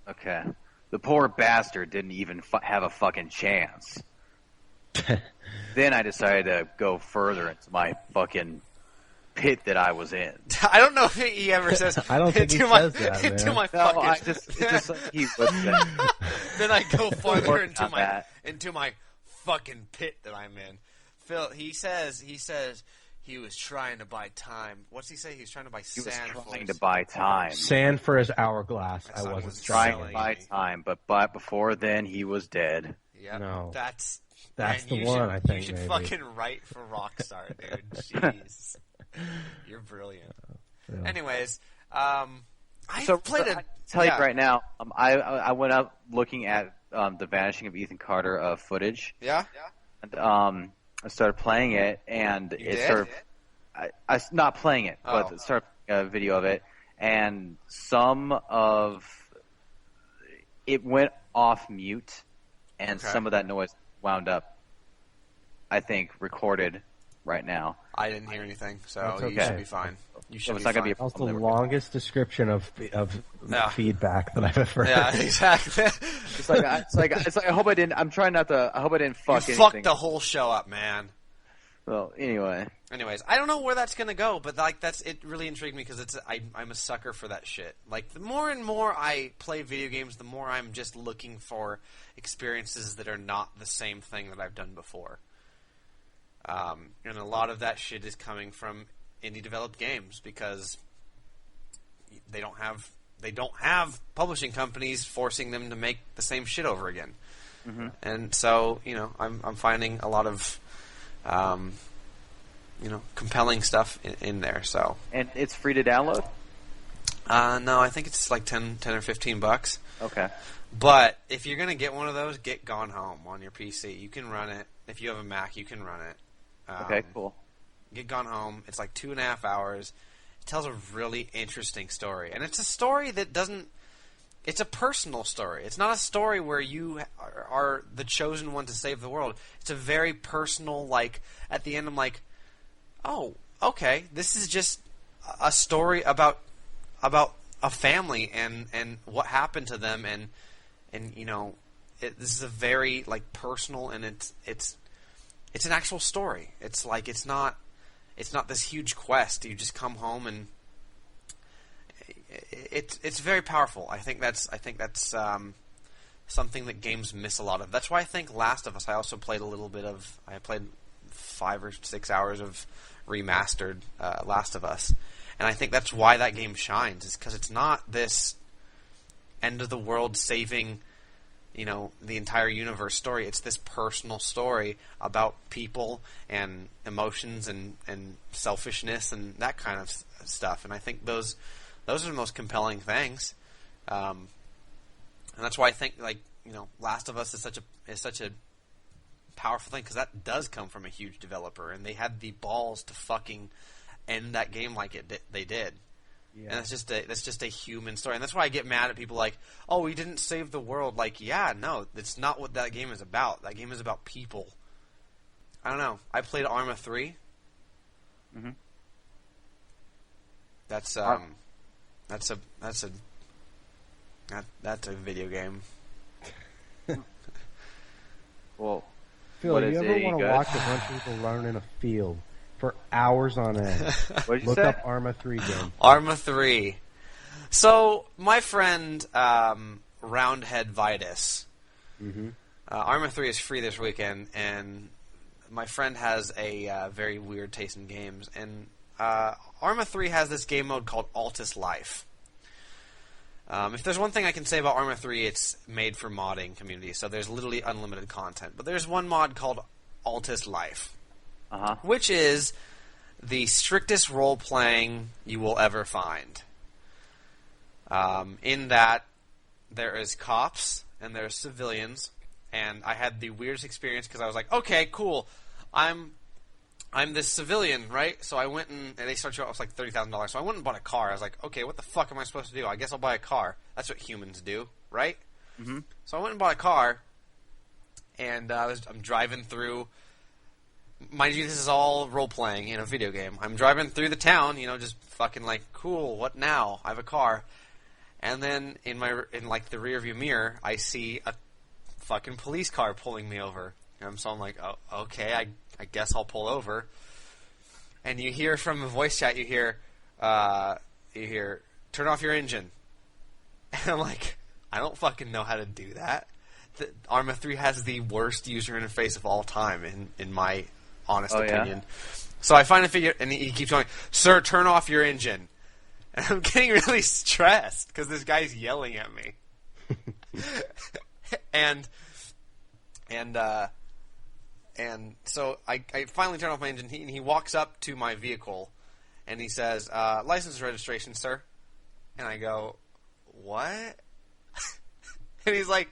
Okay. The poor bastard didn't even have a fucking chance. Then I decided to go further into my fucking pit that I was in. I don't know if he ever says. I don't think he says that, man. Into my No, fucking. it's just like he was saying. Then I go farther into that. my fucking pit that I'm in. Phil, he says he was trying to buy time. What's he say? He was trying to buy He was sand. trying to buy time. Sand for his hourglass. I wasn't was Trying selling to buy time, but before then he was dead. Yep, No. That's the you one, should, I think, you should maybe. fucking write for Rockstar, dude. Jeez, you're brilliant. Yeah. Anyways, I played it. I tell you right now, I went up looking at the Vanishing of Ethan Carter footage. Yeah. And I started playing it, and You it did? started. I not playing it, Oh. but started a video of it, and some of it went off mute, and Okay. some of that noise wound up, I think, recorded right now. I didn't hear anything, so That's you okay. should be fine. You should it's be not gonna fine. be That was the longest description of Yeah. feedback that I've ever heard. Yeah, exactly. It's like I hope I didn't. I'm trying not to. I hope I didn't fuck You anything. fucked the whole show up, man. Well, anyway. Anyways, I don't know where that's gonna go, but like it really intrigued me because I'm a sucker for that shit. Like the more and more I play video games, the more I'm just looking for experiences that are not the same thing that I've done before. And a lot of that shit is coming from indie developed games because they don't have publishing companies forcing them to make the same shit over again. Mm-hmm. And so, I'm finding a lot of compelling stuff in there. So, And it's free to download? no, I think it's like 10 or $15. Okay. But if you're gonna get one of those, get Gone Home on your PC. You can run it. If you have a Mac, you can run it. Okay, cool. Get Gone Home. It's like 2.5 hours. It tells a really interesting story, and it's a story that doesn't. It's a personal story. It's not a story where you are the chosen one to save the world. It's a very personal. Like at the end, I'm like, oh, okay, this is just a story about a family and what happened to them, and this is a very like personal, and it's an actual story. It's like it's not this huge quest. You just come home and it's very powerful. I think that's something that games miss a lot of. That's why I think Last of Us. I also played a little bit of. I played 5 or 6 hours of remastered Last of Us, and I think that's why that game shines. Is because it's not this end of the world saving, the entire universe story. It's this personal story about people and emotions and selfishness and that kind of stuff. And I think those are the most compelling things. And that's why I think Last of Us is such a powerful thing, because that does come from a huge developer, and they had the balls to fucking end that game like they did. Yeah. And that's just a human story, and that's why I get mad at people like, oh, we didn't save the world. Like, yeah, no, that's not what that game is about. That game is about people. I don't know. I played Arma 3. Mm-hmm. That's a video game. Well, Phil, what you is ever it? want to Good? watch a bunch of people run in a field for hours on end? What did you Look say? up Arma 3 game. Arma 3. So, my friend, Roundhead Vitus, Arma 3 is free this weekend, and my friend has a very weird taste in games, and Arma 3 has this game mode called Altus Life. If there's one thing I can say about Arma 3, it's made for modding community, so there's literally unlimited content. But there's one mod called Altus Life, which is the strictest role-playing you will ever find. In that, there is cops and there's civilians, and I had the weirdest experience because I was like, okay, cool, I'm this civilian, right? So I went and they started you off like $30,000. So I went and bought a car. I was like, okay, what the fuck am I supposed to do? I guess I'll buy a car. That's what humans do, right? Mm-hmm. So I went and bought a car, and I'm driving through. Mind you, this is all role playing in a video game. I'm driving through the town, just fucking like, cool. What now? I have a car, and then in like the rearview mirror, I see a fucking police car pulling me over. So I'm like, oh, okay, I guess I'll pull over. And you hear from a voice chat, you hear, turn off your engine. And I'm like, I don't fucking know how to do that. Arma 3 has the worst user interface of all time, in my honest opinion. Yeah? So I finally figure, and he keeps going, sir, turn off your engine. And I'm getting really stressed because this guy's yelling at me. And so I finally turn off my engine, and he walks up to my vehicle, and he says, license and registration, sir. And I go, what? And he's like,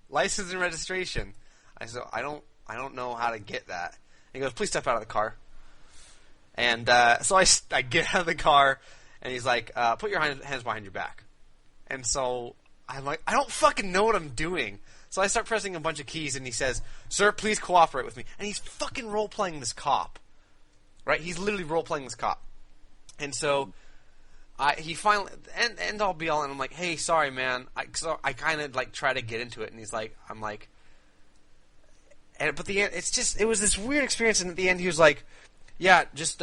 license and registration. I said, I don't know how to get that. And he goes, please step out of the car. And so I get out of the car, and he's like, put your hands behind your back. And so I'm like, I don't fucking know what I'm doing. So I start pressing a bunch of keys, and he says, sir, please cooperate with me. And he's fucking role-playing this cop. right? He's literally role-playing this cop. And so he finally, and I'll be all in, I'm like, hey, sorry, man. I kind of, like, try to get into it, and he's like, I'm like, but the end, it was this weird experience, and at the end he was like, yeah, just,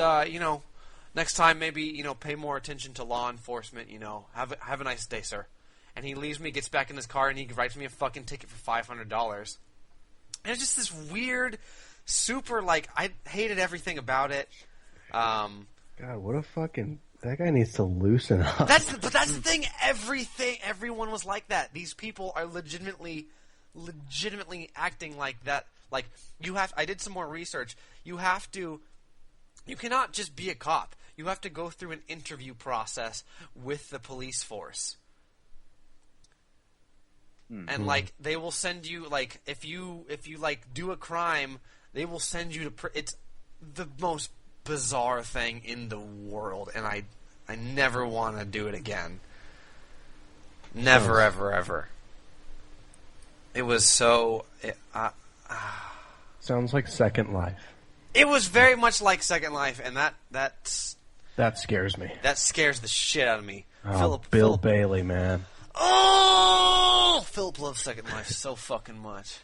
next time maybe, pay more attention to law enforcement, have a nice day, sir. And he leaves me, gets back in his car, and he writes me a fucking ticket for $500. And it's just this weird, super, like, I hated everything about it. God, what a fucking... That guy needs to loosen up. But that's the thing. Everyone was like that. These people are legitimately acting like that. Like, I did some more research. You cannot just be a cop. You have to go through an interview process with the police force. Mm-hmm. And, like, they will send you, like, if you like, do a crime, they will send you to... It's the most bizarre thing in the world, and I never want to do it again. Never, ever. It was so... Sounds like Second Life. It was very much like Second Life, and that scares me. That scares the shit out of me. Oh, Philip Bailey, man. Oh! Philip loves Second Life so fucking much.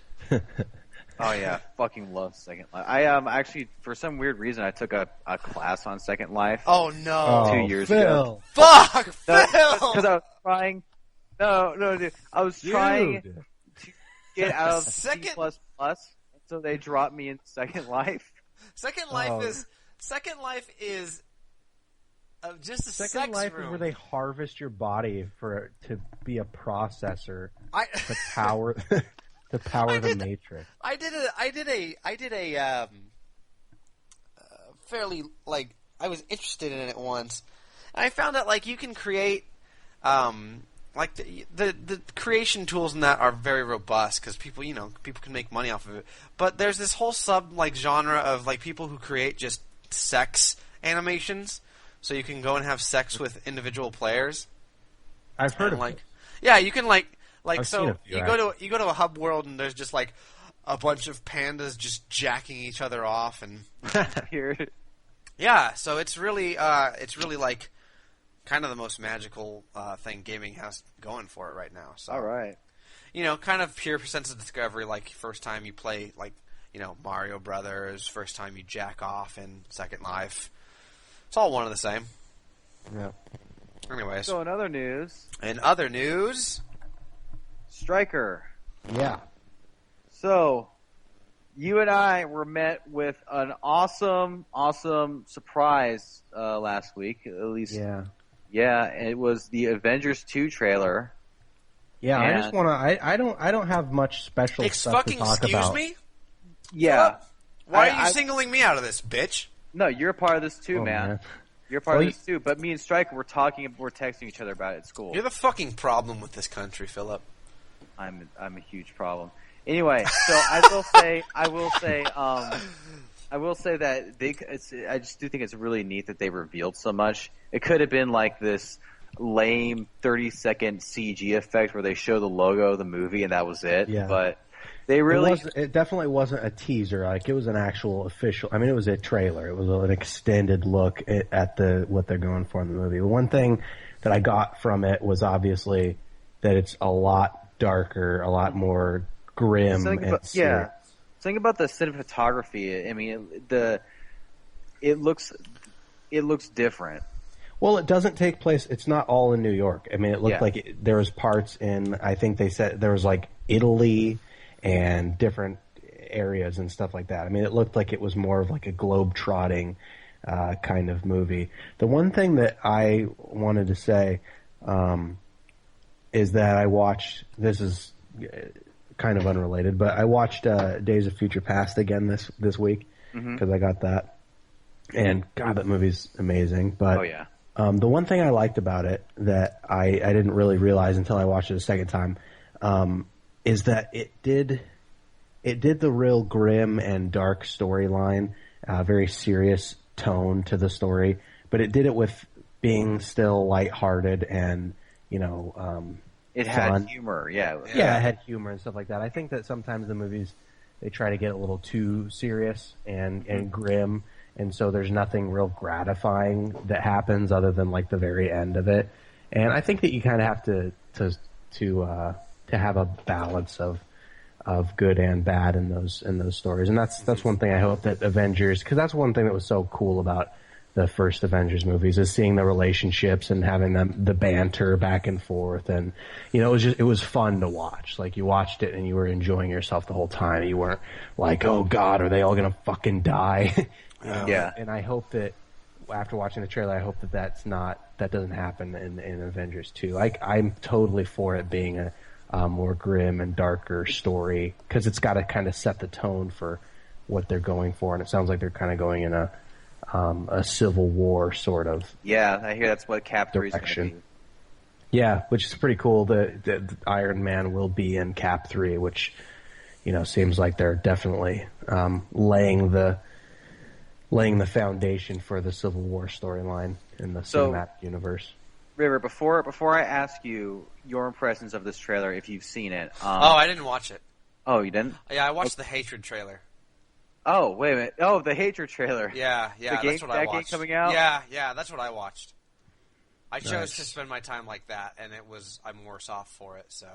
Oh yeah, fucking love Second Life. I actually, for some weird reason, I took a class on Second Life. Oh no! 2 years Phil. ago. Fuck, Phil! Because I was trying. No, dude. I was trying to get out of C++, so they dropped me in Second Life. Second Life is just a Second Life room. is where they harvest your body to be a processor to power the Matrix. I did a fairly, like, I was interested in it once, and I found out, like, you can create like the creation tools in that are very robust because people can make money off of it. But there's this whole genre of, like, people who create just sex animations. So you can go and have sex with individual players. I've heard of like, it. Yeah, you can like I've so seen a few, you go to a hub world and there's just like a bunch of pandas just jacking each other off and yeah. So it's really like kind of the most magical thing gaming has going for it right now. So all right, kind of pure sense of discovery. Like first time you play like Mario Brothers, first time you jack off in Second Life. It's all one and the same. Yeah. Anyways. So in other news... Striker. Yeah. So, you and I were met with an awesome surprise last week. At least... Yeah. Yeah, it was the Avengers 2 trailer. Yeah, I just want to... I don't have much special stuff to talk about. Excuse me? Yeah. Why are you singling me out of this, bitch? No, you're a part of this too, man. You're a part of this too. But me and Stryker, we're texting each other about it at school. You're the fucking problem with this country, Philip. I'm a huge problem. Anyway, so I will say that I just do think it's really neat that they revealed so much. It could have been like this lame 30-second CG effect where they show the logo of the movie and that was it. Yeah. But they really... It definitely wasn't a teaser. Like, it was an actual official... I mean, it was a trailer. It was an extended look at what they're going for in the movie. One thing that I got from it was obviously that it's a lot darker, a lot more grim and serious. Yeah. Something about the cinematography. I mean, it looks different. Well, it doesn't take place... It's not all in New York. I mean, it looked like there was parts in... I think they said there was, like, Italy... and different areas and stuff like that. I mean, it looked like it was more of like a globe-trotting kind of movie. The one thing that I wanted to say is that I watched, this is kind of unrelated, but I watched Days of Future Past again this week because I got that. And God, that movie's amazing. But the one thing I liked about it that I didn't really realize until I watched it a second time is that it did the real grim and dark storyline, very serious tone to the story, but it did it with being still lighthearted and it fun. had humor, yeah, it had humor and stuff like that. I think that sometimes the movies they try to get a little too serious and grim, and so there's nothing real gratifying that happens other than like the very end of it. And I think that you kind of have to have a balance of good and bad in those stories, and that's one thing I hope that Avengers, because that's one thing that was so cool about the first Avengers movies, is seeing the relationships and having the banter back and forth, and it was fun to watch. Like, you watched it and you were enjoying yourself the whole time. You weren't like, oh God, are they all gonna fucking die? Yeah. And I hope that after watching the trailer, I hope that doesn't happen in Avengers 2. I'm totally for it being a more grim and darker story, because it's got to kind of set the tone for what they're going for, and it sounds like they're kind of going in a Civil War sort of. Yeah, I hear that's what Cap 3 is going to be. Yeah, which is pretty cool. The Iron Man will be in Cap 3, which seems like they're definitely laying the foundation for the Civil War storyline in the cinematic universe. River, before I ask you your impressions of this trailer, if you've seen it. I didn't watch it. Oh, you didn't? Yeah, I watched the Hatred trailer. Oh, wait a minute. Oh, the Hatred trailer. Yeah, that's what I watched. That game coming out? Yeah, that's what I watched. I chose to spend my time like that, and I'm worse off for it, so.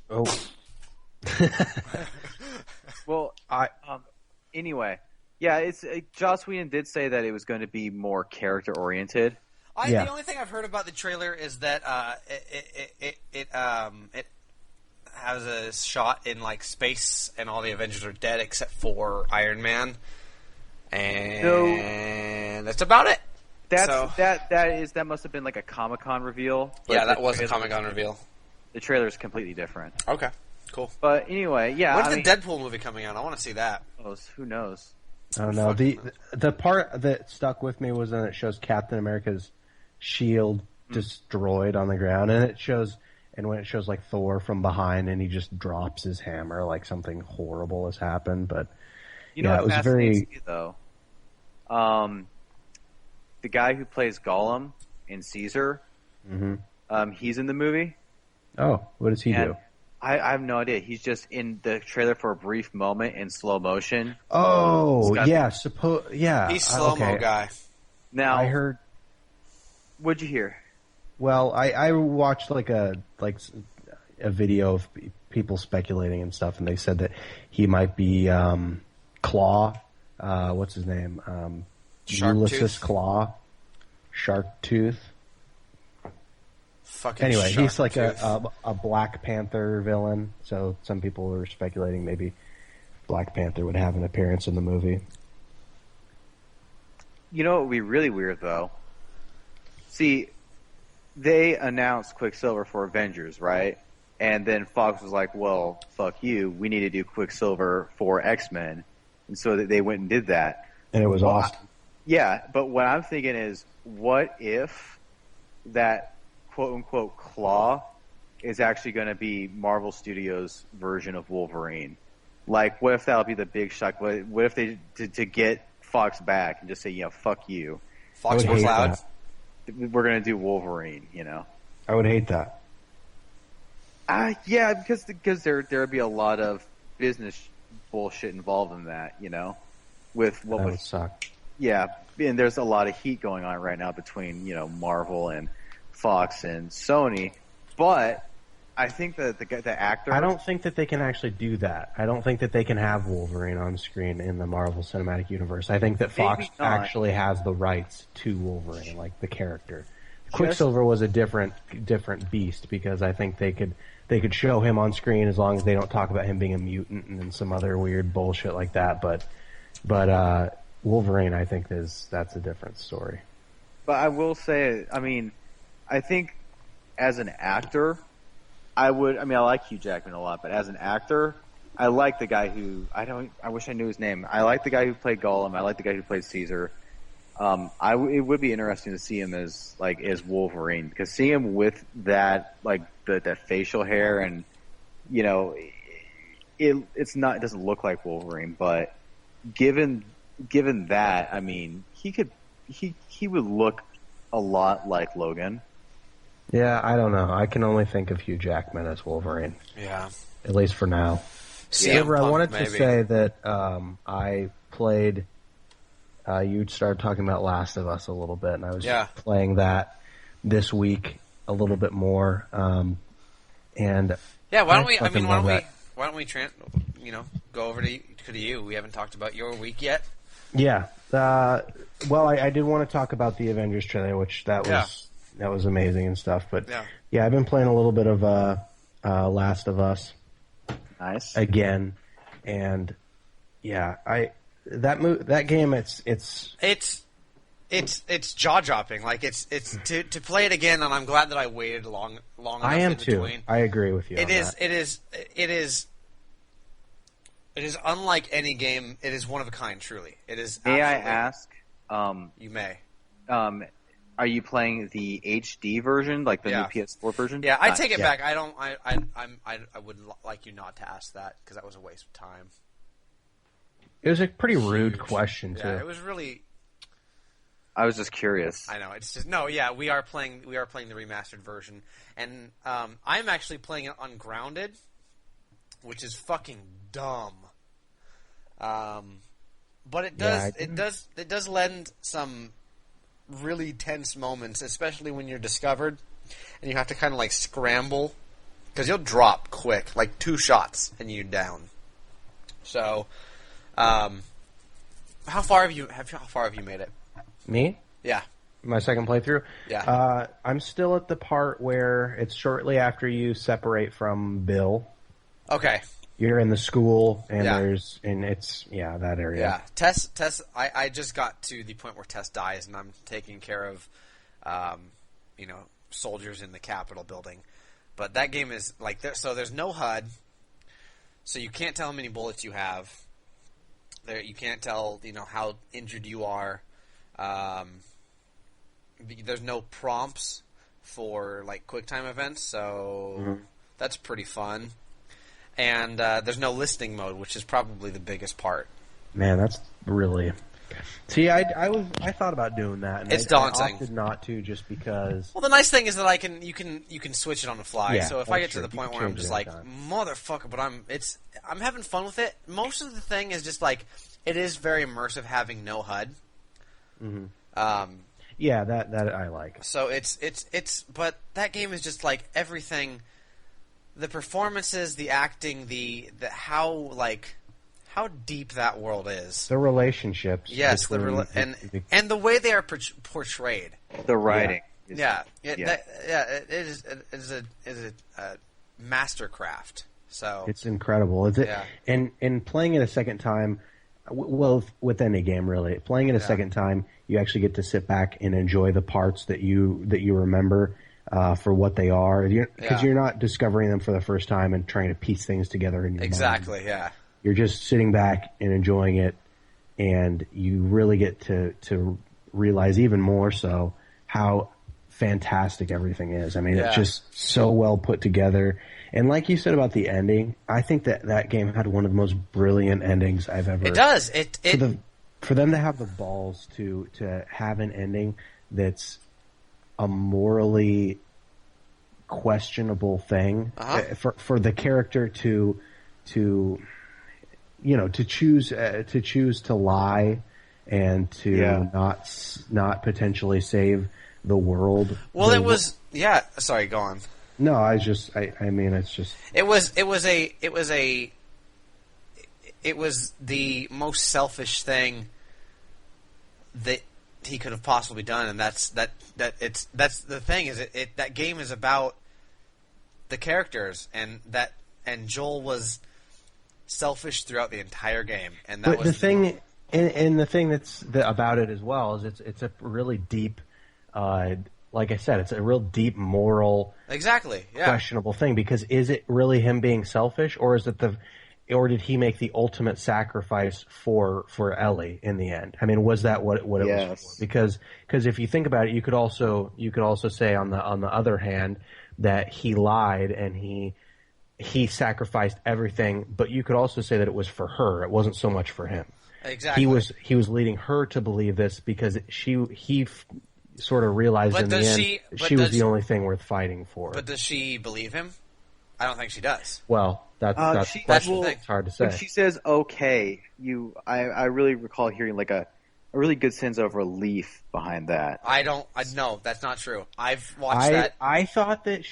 Oh. Well, anyway. Yeah, Joss Whedon did say that it was going to be more character oriented. The only thing I've heard about the trailer is that it has a shot in like space, and all the Avengers are dead except for Iron Man, and that's about it. That must have been like a Comic-Con reveal. Yeah, that was a Comic-Con reveal. The trailer is completely different. Okay, cool. But anyway, yeah. When's the Deadpool movie coming out? I want to see that. Who knows? I don't know. The part that stuck with me was when it shows Captain America's shield destroyed on the ground, and when it shows like Thor from behind, and he just drops his hammer like something horrible has happened. But it was very though. The guy who plays Gollum in Caesar, he's in the movie. Oh, what does he do? I have no idea. He's just in the trailer for a brief moment in slow motion. Oh, yeah. He's slow-mo guy. Now, I heard. What'd you hear? Well, I watched like a video of people speculating and stuff, and they said that he might be Claw. What's his name? Ulysses Claw. Sharktooth. Anyway, he's like a Black Panther villain, so some people were speculating maybe Black Panther would have an appearance in the movie. You know what would be really weird, though? See, they announced Quicksilver for Avengers, right? And then Fox was like, well, fuck you, we need to do Quicksilver for X-Men. And so they went and did that. And it was awesome. Yeah, but what I'm thinking is, what if that quote-unquote Claw is actually going to be Marvel Studios' version of Wolverine? Like, what if that'll be the big shock? What if they, to get Fox back and just say, fuck you. Fox was loud. We're going to do Wolverine, I would hate that. Yeah, because there would be a lot of business bullshit involved in that, with what would suck. Yeah, and there's a lot of heat going on right now between, Marvel and Fox and Sony, but I think that the actor... I don't think that they can actually do that. I don't think that they can have Wolverine on screen in the Marvel Cinematic Universe. I think that Fox actually has the rights to Wolverine, like the character. Quicksilver was a different beast, because I think they could show him on screen as long as they don't talk about him being a mutant and some other weird bullshit like that. But Wolverine, I think that's a different story. But I will say, I think as an actor, I like Hugh Jackman a lot, but as an actor, I like the guy who I wish I knew his name. I like the guy who played Gollum. I like the guy who played Caesar. It would be interesting to see him as Wolverine, because seeing him with that that facial hair and it doesn't look like Wolverine, but given that, he would look a lot like Logan. Yeah, I don't know. I can only think of Hugh Jackman as Wolverine. Yeah. At least for now. CM I Punk, wanted maybe. to say that I played. You started talking about Last of Us a little bit, and I was playing that this week a little bit more. And why don't we go over to you? We haven't talked about your week yet. Yeah. Well, I did want to talk about the Avengers trailer, which that was amazing and stuff. But I've been playing a little bit of Last of Us. Nice. Again, and that game it's jaw dropping. Like it's to play it again, and I'm glad that I waited long enough. I am in too. Between. I agree with you. It is unlike any game. It is one of a kind. Truly, it is. May I ask? You may. Are you playing the HD version, like the new PS4 version? Yeah, I take it back. I don't. I would like you not to ask that because that was a waste of time. It was a pretty rude question too. Yeah, it was really. I was just curious. I know it's just we are playing the remastered version, and I'm actually playing it ungrounded, which is fucking dumb. But it does lend some really tense moments, especially when you're discovered, and you have to kind of like scramble because you'll drop quick, like 2 shots and you're down. So, how far have you made it? Me? Yeah. My second playthrough? Yeah. I'm still at the part where it's shortly after you separate from Bill. Okay. You're in the school, and it's that area. Yeah. Tess, I just got to the point where Tess dies, and I'm taking care of, soldiers in the Capitol building. But that game is like, there's no HUD, so you can't tell how many bullets you have. You can't tell, how injured you are. There's no prompts for like QuickTime events, so that's pretty fun. And there's no listening mode, which is probably the biggest part. Man, that's really. See, I thought about doing that, and it's daunting. I opted not to just because. Well, the nice thing is that you can switch it on the fly. Yeah, so if I get to the point where I'm just like motherfucker, but I'm having fun with it. Most of the thing is just like it is very immersive having no HUD. Mm-hmm. Yeah, that I like. So it's but that game is just like everything. The performances, the acting, the how deep that world is. The relationships. Yes, and the way they are portrayed. The writing. It is a mastercraft. So it's incredible. Is it? Yeah. And playing it a second time, well, with any game really, playing it a second time, you actually get to sit back and enjoy the parts that you remember. For what they are, because you're not discovering them for the first time and trying to piece things together in your mind. Yeah. You're just sitting back and enjoying it, and you really get to realize even more so how fantastic everything is. I mean, it's just so well put together. And like you said about the ending, I think that game had one of the most brilliant endings I've ever. It does. For them to have the balls to have an ending that's a morally questionable thing for the character to choose to lie and to not potentially save the world. Well, it was sorry, go on. No, I mean it's just it was the most selfish thing that he could have possibly done, and that's the thing is that game is about the characters, and Joel was selfish throughout the entire game, and that was the thing. And the thing about it as well is it's a really deep, like I said, it's a real deep moral, questionable thing, because is it really him being selfish, or is it or did he make the ultimate sacrifice for Ellie in the end? I mean, was that what it was for? Because if you think about it, you could also say on the other hand that he lied and he sacrificed everything, but you could also say that it was for her. It wasn't so much for him. Exactly. He was leading her to believe this because he sort of realized in the end she was the only thing worth fighting for. But does she believe him? I don't think she does. Well, That's the thing. It's hard to say. When she says okay, I really recall hearing like a really good sense of relief behind that. No, that's not true. I've watched that. I thought it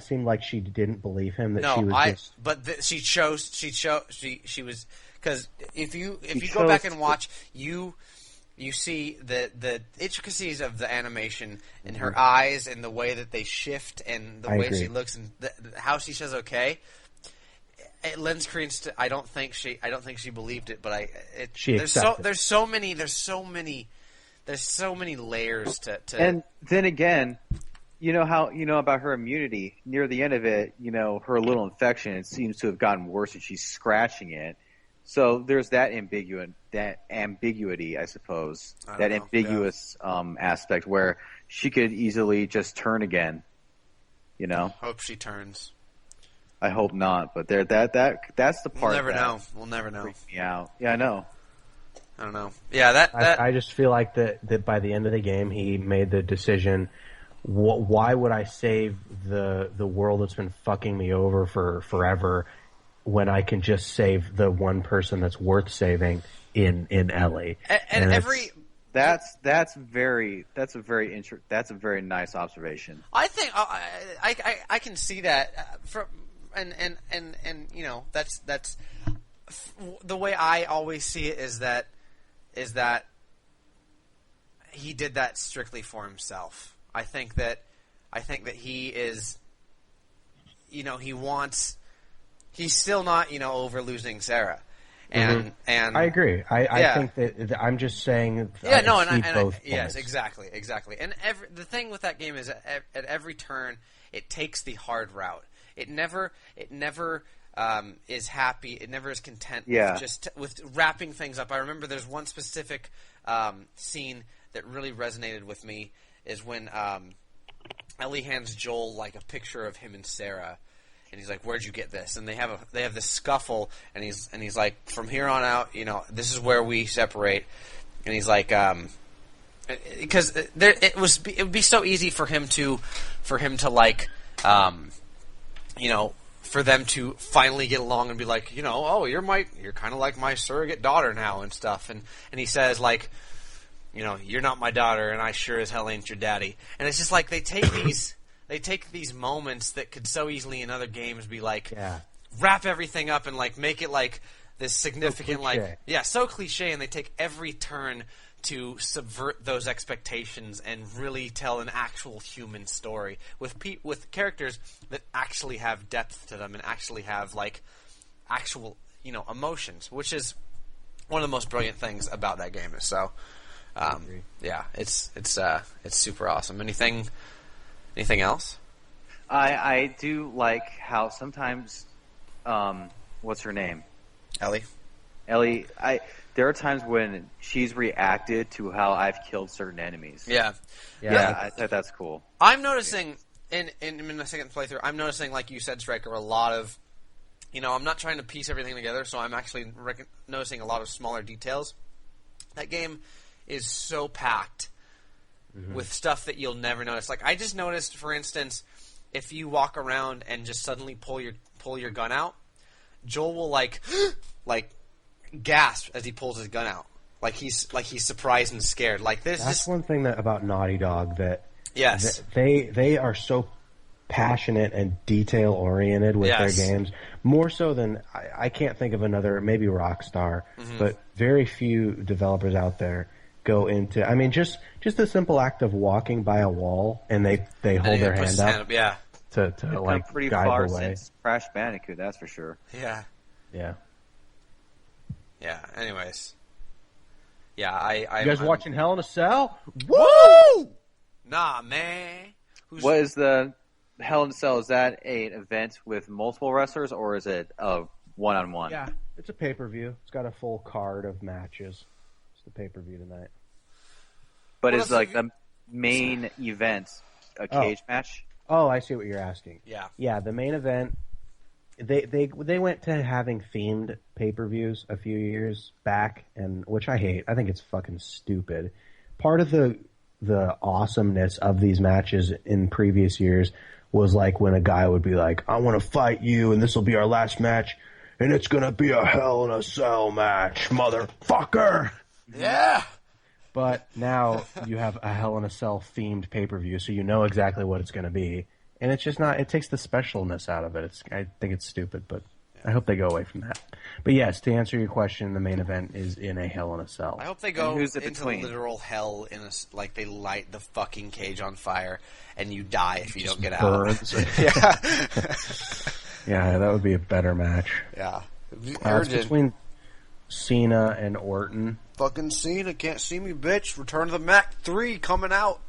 seemed like she didn't believe him. She was, because if you go back and watch, you see the intricacies of the animation in her eyes and the way that they shift and the way she looks and how she says okay. It lends credence to. I don't think she believed it, but there's so many layers to. And then again, you know about her immunity near the end of it. Her little infection. It seems to have gotten worse, and she's scratching it. So there's that ambiguity, I suppose. Ambiguous aspect where she could easily just turn again. Hope she turns. I hope not, but that's the part. We'll never know. Freaked me out. Yeah, I know. I don't know. Yeah, I just feel like that by the end of the game, he made the decision. Why would I save the world that's been fucking me over for forever when I can just save the one person that's worth saving in Ellie? That's a very nice observation. I think I can see that from. And that's the way I always see it is that he did that strictly for himself. I think that he is, he's still not, over losing Sarah. And I agree. I think that I'm just saying. Yes, exactly. And the thing with that game is at every turn it takes the hard route. It never is happy. It never is content with wrapping things up. I remember there's one specific scene that really resonated with me is when Ellie hands Joel like a picture of him and Sarah, and he's like, "Where'd you get this?" And they have this scuffle, and he's like, "From here on out, this is where we separate." And he's like, because it would be so easy for him to like. For them to finally get along and be like, you're kind of like my surrogate daughter now and stuff. And he says like, you're not my daughter and I sure as hell ain't your daddy. And it's just like they take these moments that could so easily in other games be like, wrap everything up and like make it like this significant so cliche, and they take every turn to subvert those expectations and really tell an actual human story with characters that actually have depth to them and actually have like actual emotions, which is one of the most brilliant things about that game. So it's super awesome. Anything else? I do like how sometimes what's her name? Ellie. There are times when she's reacted to how I've killed certain enemies. Yeah. I thought that's cool. I'm noticing in the second playthrough, I'm noticing, like you said, Striker, a lot of, I'm not trying to piece everything together, so I'm actually noticing a lot of smaller details. That game is so packed with stuff that you'll never notice. Like I just noticed, for instance, if you walk around and just suddenly pull your gun out, Joel will like gasp as he pulls his gun out, like he's surprised and scared. Like this. That's one thing about Naughty Dog that they are so passionate and detail oriented with their games, more so than I can't think of another. Maybe Rockstar, but very few developers out there go into. I mean, just the simple act of walking by a wall and they hold their hand up. To like pretty guide far the way. Since Crash Bandicoot, that's for sure. Yeah. Anyways. Yeah, You guys watching Hell in a Cell? Woo! Nah, man. What is the Hell in a Cell? Is that an event with multiple wrestlers, or is it a one-on-one? Yeah, it's a pay-per-view. It's got a full card of matches. It's the pay-per-view tonight. But is like the main event a cage match? Oh, I see what you're asking. Yeah. Yeah, the main event. They went to having themed pay-per-views a few years back, and which I hate. I think it's fucking stupid. Part of the awesomeness of these matches in previous years was like when a guy would be like, I want to fight you, and this will be our last match, and it's going to be a Hell in a Cell match, motherfucker! Yeah! But now you have a Hell in a Cell themed pay-per-view, so you know exactly what it's going to be. And it's just not, it takes the specialness out of it. I think it's stupid, but I hope they go away from that. But yes, to answer your question, the main event is in a Hell in a Cell. I hope they go into literal hell like they light the fucking cage on fire and you die if you don't get out. Yeah. Yeah, that would be a better match. Yeah. It's between Cena and Orton. Fucking Cena, can't see me, bitch. Return of the Mac 3 coming out.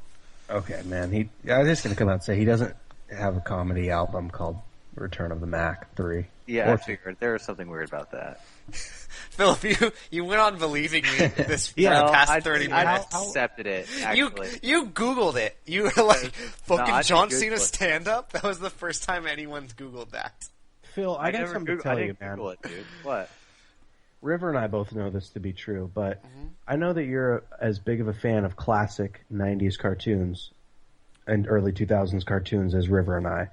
Okay, man. I was just going to come out and say he doesn't have a comedy album called Return of the Mac 3. Yeah, I figured there was something weird about that. Philip, you went on believing me for the past 30 minutes. I accepted it, actually. You Googled it. You were like, fucking John Cena stand-up? That was the first time anyone's Googled that. Phil, I got something to tell you, man. Google it, dude. What? River and I both know this to be true, but I know that you're as big of a fan of classic 90s cartoons and early 2000s cartoons as River and I.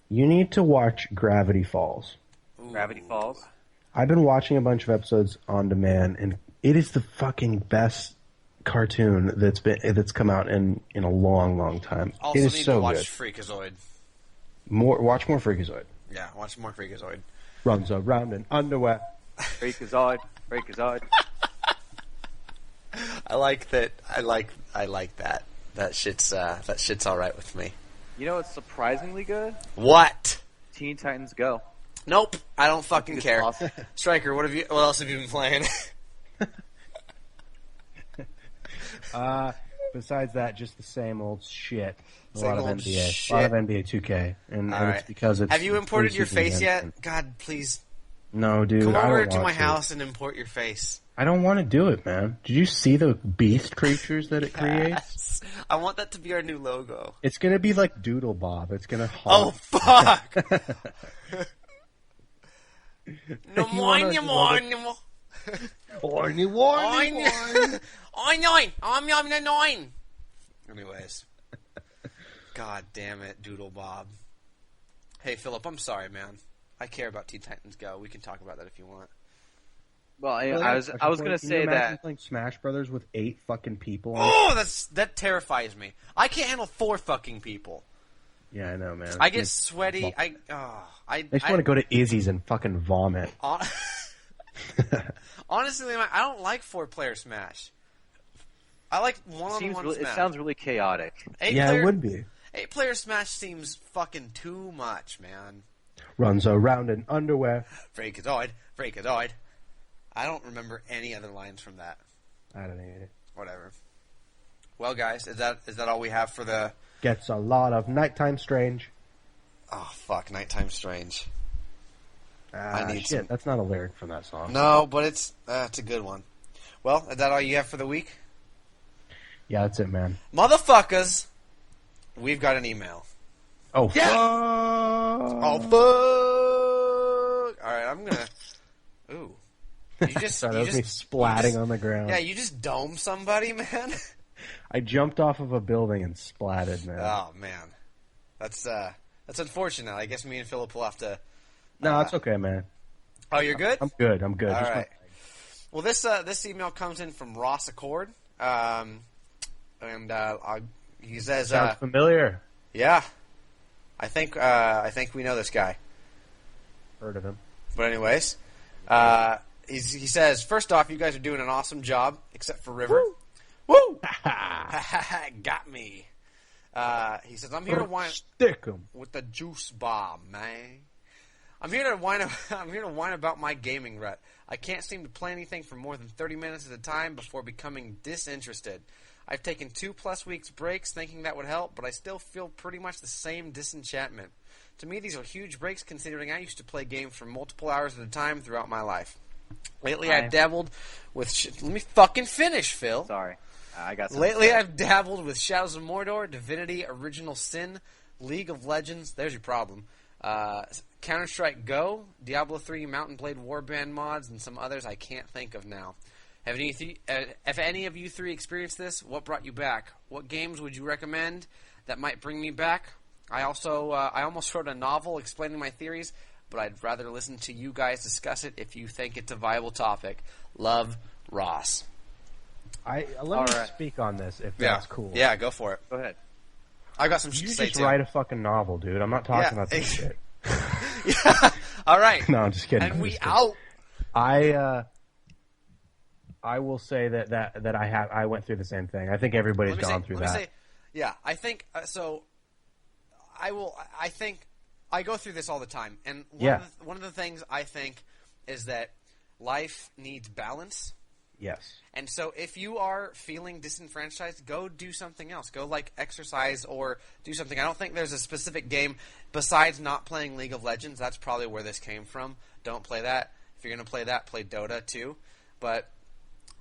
You need to watch Gravity Falls. Ooh. Gravity Falls? I've been watching a bunch of episodes on demand, and it is the fucking best cartoon that's come out in a long, long time. Also it is need so to watch good. Freak-a-zoid. Watch more Freak-a-zoid. Yeah, watch more Freak-a-zoid. Runs around in underwear. Freak-a-zoid. Freak-a-zoid. I like that. I like that. That shit's all right with me. You know what's surprisingly good? What? Teen Titans Go. Nope, I don't fucking care. Awesome. Striker, what else have you been playing? Besides that, just the same old shit. A Same lot of old NBA. shit. A lot of NBA 2K. And Right. it's because it's... Have you imported your face yet? And, God, please. no, dude. Come I over don't to my want house and import your face. I don't want to do it, man. Did you see the beast creatures that it creates? Yes. I want that to be our new logo. It's going to be like Doodle Bob. It's going to Oh, fuck! No more. Anyways. God damn it, Doodle Bob. Hey, Philip, I'm sorry, man. I care about Teen Titans Go. We can talk about that if you want. Well, I was going to say that... playing Smash Brothers with 8 fucking people on Oh, that terrifies me. I can't handle 4 fucking people. Yeah, I know, man. I get sweaty. I just want to go to Izzy's and fucking vomit. Honestly, man, I don't like 4-player Smash. I like one-on-one Smash. It sounds really chaotic. It would be. 8-player Smash seems fucking too much, man. Runs around in underwear. Freak-a-zoid. I don't remember any other lines from that. I don't either. Whatever. Well, guys, is that all we have for the... Gets a lot of nighttime strange. Oh, fuck, Nighttime Strange. I need shit, that's not a lyric from that song. No, but it's a good one. Well, is that all you have for the week? Yeah, that's it, man. Motherfuckers, we've got an email. Oh, yeah. Fuck! Oh, fuck! Alright, I'm gonna... Ooh. You just, sorry, that was me splatting on the ground. Yeah, you just domed somebody, man. I jumped off of a building and splatted, man. Oh, man. That's unfortunate. I guess me and Philip will have to... No, it's okay, man. Oh, you're good? I'm good. All right. Well, this email comes in from Ross Accord. He says... Sounds familiar. Yeah. I think we know this guy. Heard of him. But anyways, he says, first off, you guys are doing an awesome job, except for River. Woo! Got me. He says, I'm here to whine... Stick 'em. With the juice bomb, man. I'm here to whine about my gaming rut. I can't seem to play anything for more than 30 minutes at a time before becoming disinterested. I've taken 2+ weeks breaks thinking that would help, but I still feel pretty much the same disenchantment. To me, these are huge breaks considering I used to play games for multiple hours at a time throughout my life. Lately, I've dabbled with... Let me fucking finish, Phil. Sorry. I got something. Lately, I've dabbled with Shadows of Mordor, Divinity, Original Sin, League of Legends. There's your problem. Counter-Strike Go, Diablo 3, Mountain Blade Warband mods, and some others I can't think of now. Have any of you three experienced this? What brought you back? What games would you recommend that might bring me back? I almost wrote a novel explaining my theories, but I'd rather listen to you guys discuss it if you think it's a viable topic. Love, Ross. Let me speak on this if that's cool. Yeah, go for it. Go ahead. I got some shit You to say just too. write a fucking novel, dude. I'm not talking about this shit. Yeah. All right. No, I'm just kidding. And we out. I will say that I went through the same thing. I think everybody's gone through that. I think so. I think I go through this all the time, and one of the things I think is that life needs balance. Yes. And so if you are feeling disenfranchised, go do something else. Go exercise or do something. I don't think there's a specific game besides not playing League of Legends. That's probably where this came from. Don't play that. If you're going to play that, play Dota too. But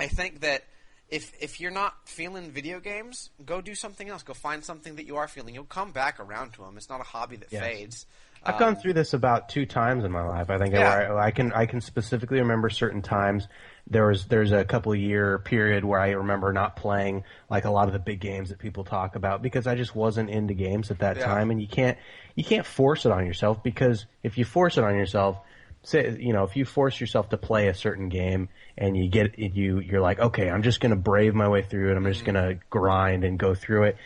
I think that if you're not feeling video games, go do something else. Go find something that you are feeling. You'll come back around to them. It's not a hobby that fades. I've gone through this about 2 times in my life. I think where I can specifically remember certain times. There's a couple year period where I remember not playing a lot of the big games that people talk about because I just wasn't into games at that time. And you can't force it on yourself, because if you force it on yourself, if you force yourself to play a certain game and you're like, okay, I'm just going to brave my way through it. I'm just going to grind and go through it.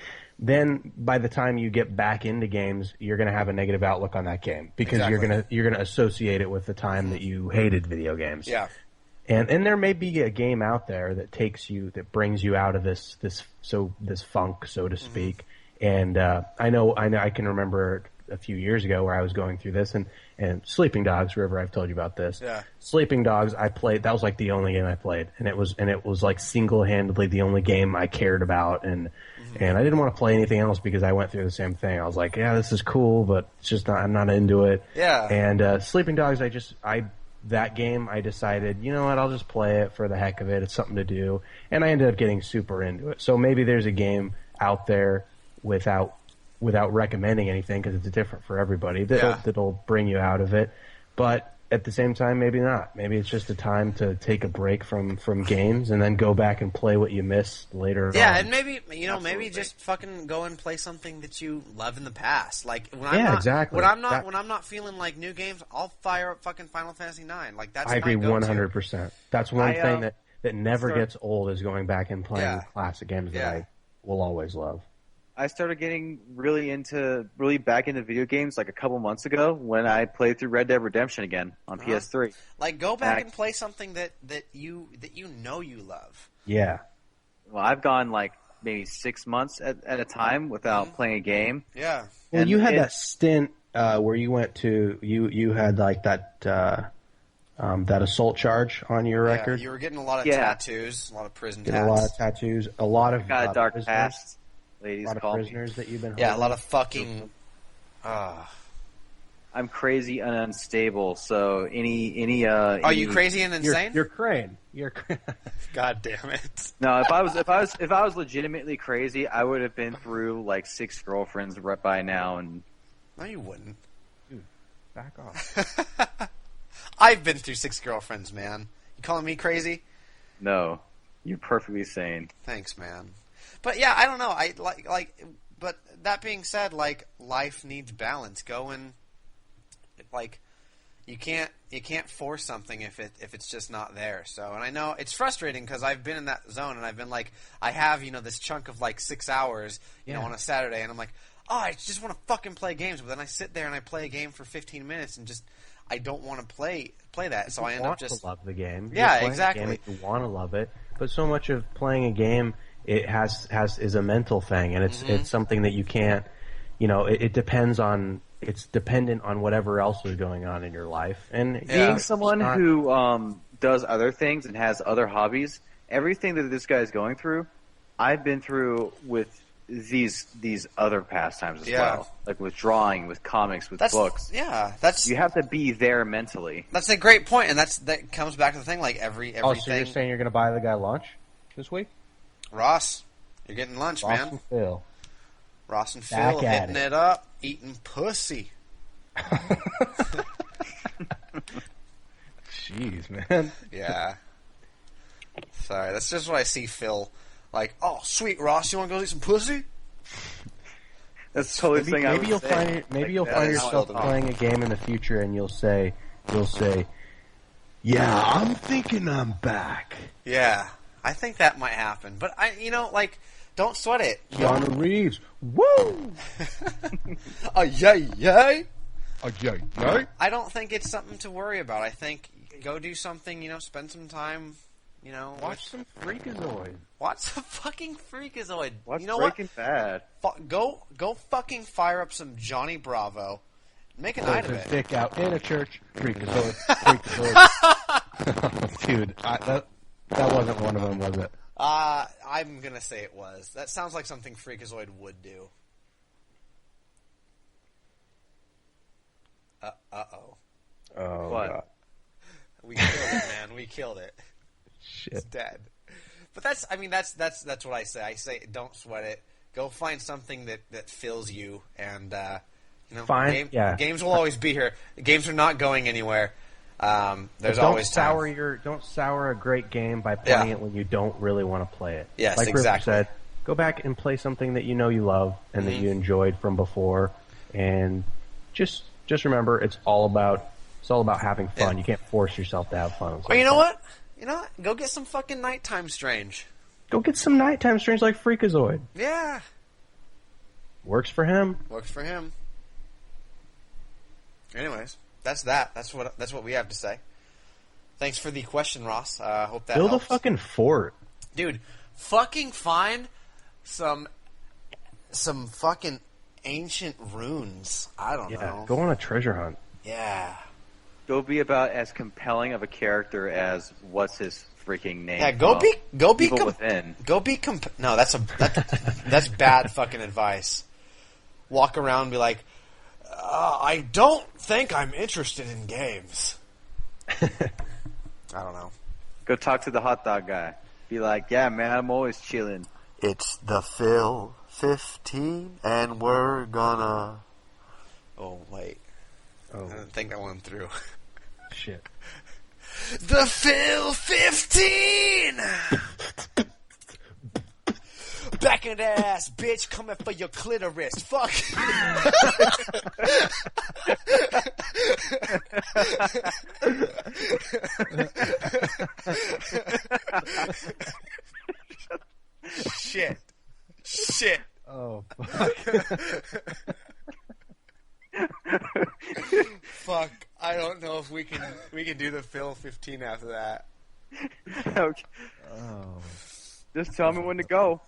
Then by the time you get back into games, you're going to have a negative outlook on that game because you're going to associate it with the time that you hated video games. Yeah. And there may be a game out there that that brings you out of this funk, so to speak. And I know I can remember a few years ago where I was going through this, and Sleeping Dogs, River, I've told you about this. Yeah. Sleeping Dogs, I played. That was the only game I played, and it was single-handedly the only game I cared about, and I didn't want to play anything else because I went through the same thing. I was like, yeah, this is cool, but it's just I'm not into it. Yeah. And Sleeping Dogs, that game, I decided, you know what, I'll just play it for the heck of it. It's something to do. And I ended up getting super into it. So maybe there's a game out there without recommending anything, because it's different for everybody, that'll bring you out of it. But at the same time, maybe not. Maybe it's just a time to take a break from games and then go back and play what you missed later on. Yeah, and maybe just fucking go and play something that you love in the past. Exactly. When I'm not feeling like new games, I'll fire up fucking Final Fantasy IX. That's I agree 100%. That's one thing that never gets old, is going back and playing classic games that I will always love. I started getting really back into video games a couple months ago when I played through Red Dead Redemption again on PS3. Go back and play something that you love. Yeah. Well, I've gone maybe 6 months at a time without playing a game. Yeah. Well, you had that stint where you went to you had that assault charge on your record. You were getting a lot of tattoos, a lot of prison tats. A lot of tattoos, a lot of got a dark past. Ladies, a lot of prisoners that you've been holding. Yeah, a lot of fucking. I'm crazy and unstable. So any. Are you crazy and insane? You're Crane. God damn it! No, if I was legitimately crazy, I would have been through 6 girlfriends right by now. And no, you wouldn't. Dude, back off. I've been through 6 girlfriends, man. You calling me crazy? No, you're perfectly sane. Thanks, man. But yeah, I don't know. I but that being said, life needs balance. Go and you can't force something if it's just not there. So, and I know it's frustrating because I've been in that zone and I've been I have this chunk of 6 hours on a Saturday, and I'm I just want to fucking play games. But then I sit there and I play a game for 15 minutes and just I don't want to play that. So I end up just to love the game. Yeah, exactly. You want to love it, but so much of playing a game, it is a mental thing, and it's something that you can't, it's dependent on whatever else is going on in your life. And being someone who does other things and has other hobbies, everything that this guy is going through, I've been through with these other pastimes as well, with drawing, with comics, with books. Yeah, you have to be there mentally. That's a great point, and that comes back to the thing. Everything. Oh, so you're saying you're going to buy the guy lunch this week? Ross, you're getting lunch, Ross man. And Phil. Ross and Phil hitting it up, eating pussy. Jeez, man. Yeah. Sorry, that's just what I see Phil. Oh, sweet, Ross, you want to go eat some pussy? That's totally the thing I would Maybe you'll say. find it. Maybe you'll find yourself playing a game in the future, and you'll say, "Yeah, I'm thinking I'm back." Yeah, I think that might happen. But don't sweat it. Keanu Reeves, woo! Yay! Yay! I don't think it's something to worry about. I think go do something. Spend some time. Watch some Freak-a-zoid. Watch some fucking Freak-a-zoid. Watch You know Breaking Bad. Go fucking fire up some Johnny Bravo. Make a night of it. Dick out in a church. Freak-a-zoid. Freak-a-zoid. Dude, that wasn't one of them, was it? I'm gonna say it was. That sounds like something Freakazoid would do. Uh-oh. Oh, What? God. We killed it, man. We killed it. Shit. It's dead. But that's what I say. I say don't sweat it. Go find something that fills you, and games will always be here. Games are not going anywhere. There's always time. Don't sour a great game by playing it when you don't really want to play it. Yes, like exactly. River said, go back and play something that you know you love and that you enjoyed from before, and just remember it's all about having fun. Yeah. You can't force yourself to have fun. Or you know what? Go get some fucking Nighttime Strange. Go get some Nighttime Strange like Freakazoid. Yeah. Works for him. Works for him. Anyways, that's that. That's what we have to say. Thanks for the question, Ross. Hope that Build helps. a fucking fort. Dude, fucking find some fucking ancient runes. I don't know. Go on a treasure hunt. Yeah. Go be about as compelling of a character as what's his freaking name. Yeah, No, that's bad fucking advice. Walk around and be like, I don't think I'm interested in games. I don't know. Go talk to the hot dog guy. Be like, yeah, man, I'm always chilling. It's the Phil 15, and we're gonna... Oh, wait. I didn't think that one through. Shit. The Phil 15! Back in the ass, bitch, coming for your clitoris. Fuck. Shit. Oh, fuck. Fuck. I don't know if we can do the Phil 15 after that. Okay. Oh. Just tell me when to go.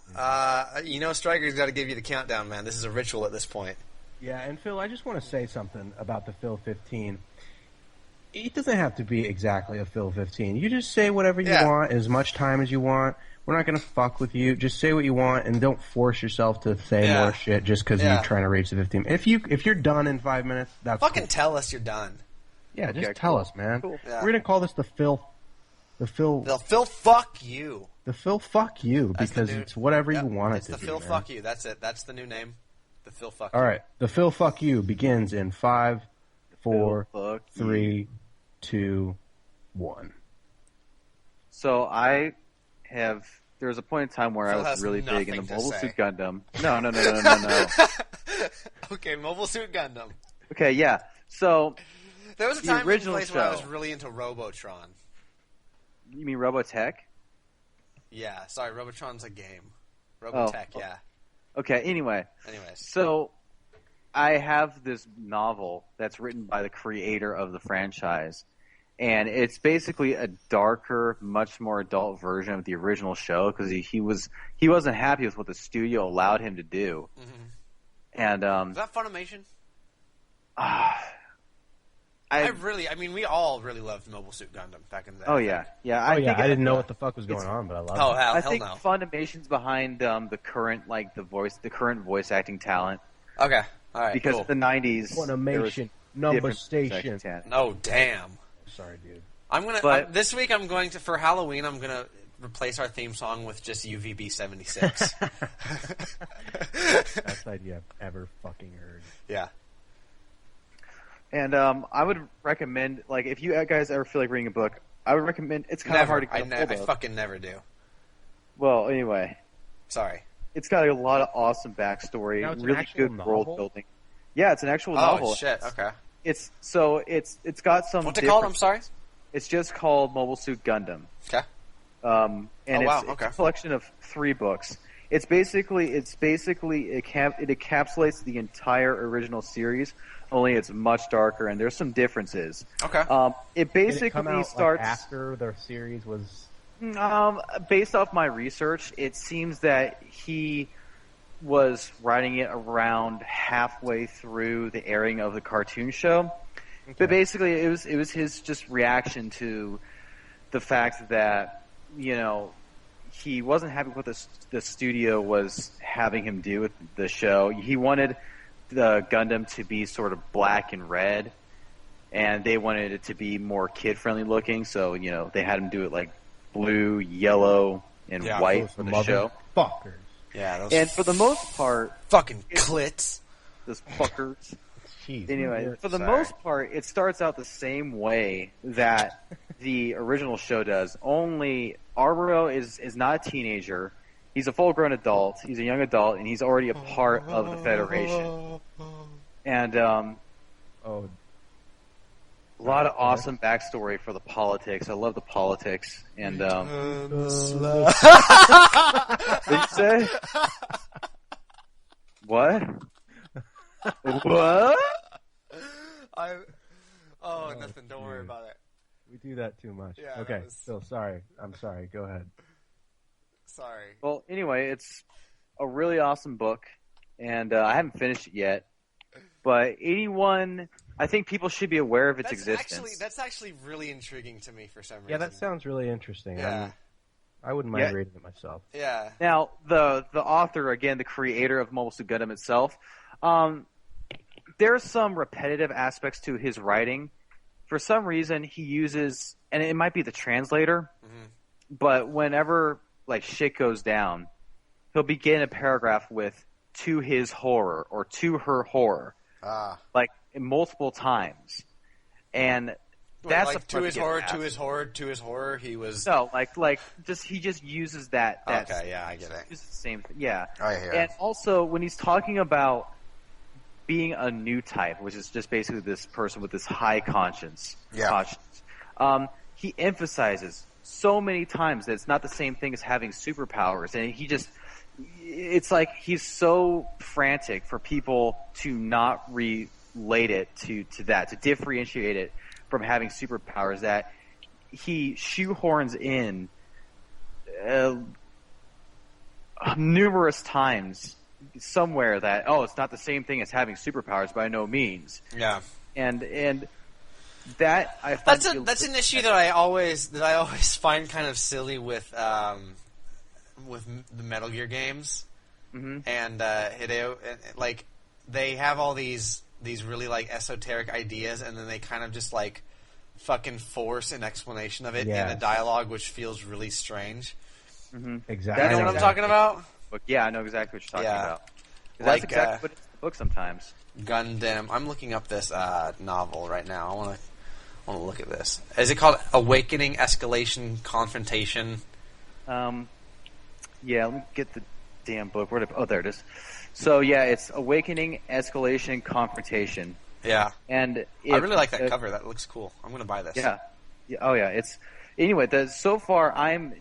Striker's got to give you the countdown, man. This is a ritual at this point. Yeah, and Phil, I just want to say something about the Phil 15. It doesn't have to be exactly a Phil 15. You just say whatever you want, as much time as you want. We're not going to fuck with you. Just say what you want, and don't force yourself to say more shit just because you're trying to reach the 15. If you're done in 5 minutes, that's fucking cool. Tell us you're done. Yeah, just tell us, man. Cool. Yeah. We're going to call this the Phil fuck you. The Phil fuck you, because it's whatever you want it to be. It's the Phil man. fuck you. That's it. That's the new name. The Phil fuck you. All right. The Phil fuck you begins in 5, 4, Fuck 3, 2, 1. So there was a point in time where Phil I was has really big into nothing to Mobile say. Suit Gundam. No. Okay, Mobile Suit Gundam. Okay, yeah. So There was a The time and original place where I was show. really into Robotron. you mean Robotech? Yeah, sorry, Robotron's a game. Robotech, yeah. Okay. Anyways, so I have this novel that's written by the creator of the franchise, and it's basically a darker, much more adult version of the original show because he wasn't happy with what the studio allowed him to do. Mm-hmm. And Is that Funimation? We all really loved Mobile Suit Gundam back in the day. Oh yeah. I didn't know what the fuck was going on, but I loved it. I Hell think no. Funimation's behind the current voice acting talent Okay, all right, because cool. in the 90s Funimation, number station. Oh, damn. Sorry, dude. This week for Halloween, I'm gonna replace our theme song with just UVB 76. Best idea I've ever fucking heard. Yeah. And I would recommend, like, if you guys ever feel like reading a book, I would recommend. It's kind of hard to get a hold I of. fucking never do. Well, anyway, Sorry. It's got a lot of awesome backstory, Now it's an really actual good novel? world building. Yeah, it's an actual Oh novel. shit! Okay. It's got some. What's it called? I'm sorry. It's just called Mobile Suit Gundam. Okay. And wow, it's okay. a collection of 3 books. It encapsulates the entire original series, only it's much darker, and there's some differences. Okay. It Did basically it come out, starts after the series was. based off my research. It seems that he was writing it around halfway through the airing of the cartoon show. Okay. But basically, it was his just reaction to the fact that he wasn't happy with what the studio was having him do with the show. He wanted the Gundam to be sort of black and red, and they wanted it to be more kid-friendly looking. So they had him do it like blue, yellow, and white for the show. Fuckers. Yeah. And for the most part, fucking clits. those fuckers. Jeez, anyway, for the most part, it starts out the same way that the original show does. Only Arboro is not a teenager. He's a full-grown adult. He's a young adult, and he's already a part of the Federation. And a lot of awesome backstory for the politics. I love the politics. And what did you say? What? What? Nothing. Don't worry about it. We do that too much. Yeah, okay, Phil, sorry. I'm sorry. Go ahead. Sorry. Well, anyway, it's a really awesome book, and I haven't finished it yet. But I think people should be aware of its existence. That's actually really intriguing to me for some reason. Yeah, that sounds really interesting. Yeah. I wouldn't mind reading it myself. Yeah. Now, the author, again, the creator of Mobile Suit Gundam itself, there's some repetitive aspects to his writing. For some reason, he uses, and it might be the translator, but whenever shit goes down, he'll begin a paragraph with "to his horror" or "to her horror," multiple times, and that's to his horror, to his horror, to his horror. He was he just uses that. Okay, yeah, I get it. It's the same thing, yeah. I hear. And also, when he's talking about being a new type, which is just basically this person with this high conscience, he emphasizes so many times that it's not the same thing as having superpowers, and it's like he's so frantic for people to not relate it to that, to differentiate it from having superpowers, that he shoehorns in numerous times somewhere that it's not the same thing as having superpowers by no means. Yeah. And that I find that's an issue that I always find kind of silly with the Metal Gear games. Mm-hmm. And Hideo, they have all these really esoteric ideas, and then they kind of just fucking force an explanation of it in a dialogue, which feels really strange. Mm-hmm. Exactly. You know what I'm talking about? Yeah, I know exactly what you're talking about. That's exactly what it's in the book sometimes. Gundam. I'm looking up this novel right now. I want to look at this. Is it called Awakening, Escalation, Confrontation? Yeah, let me get the damn book. There it is. So yeah, it's Awakening, Escalation, Confrontation. Yeah. And I really like that cover. That looks cool. I'm going to buy this. Yeah. Oh yeah. Anyway. So far, I'm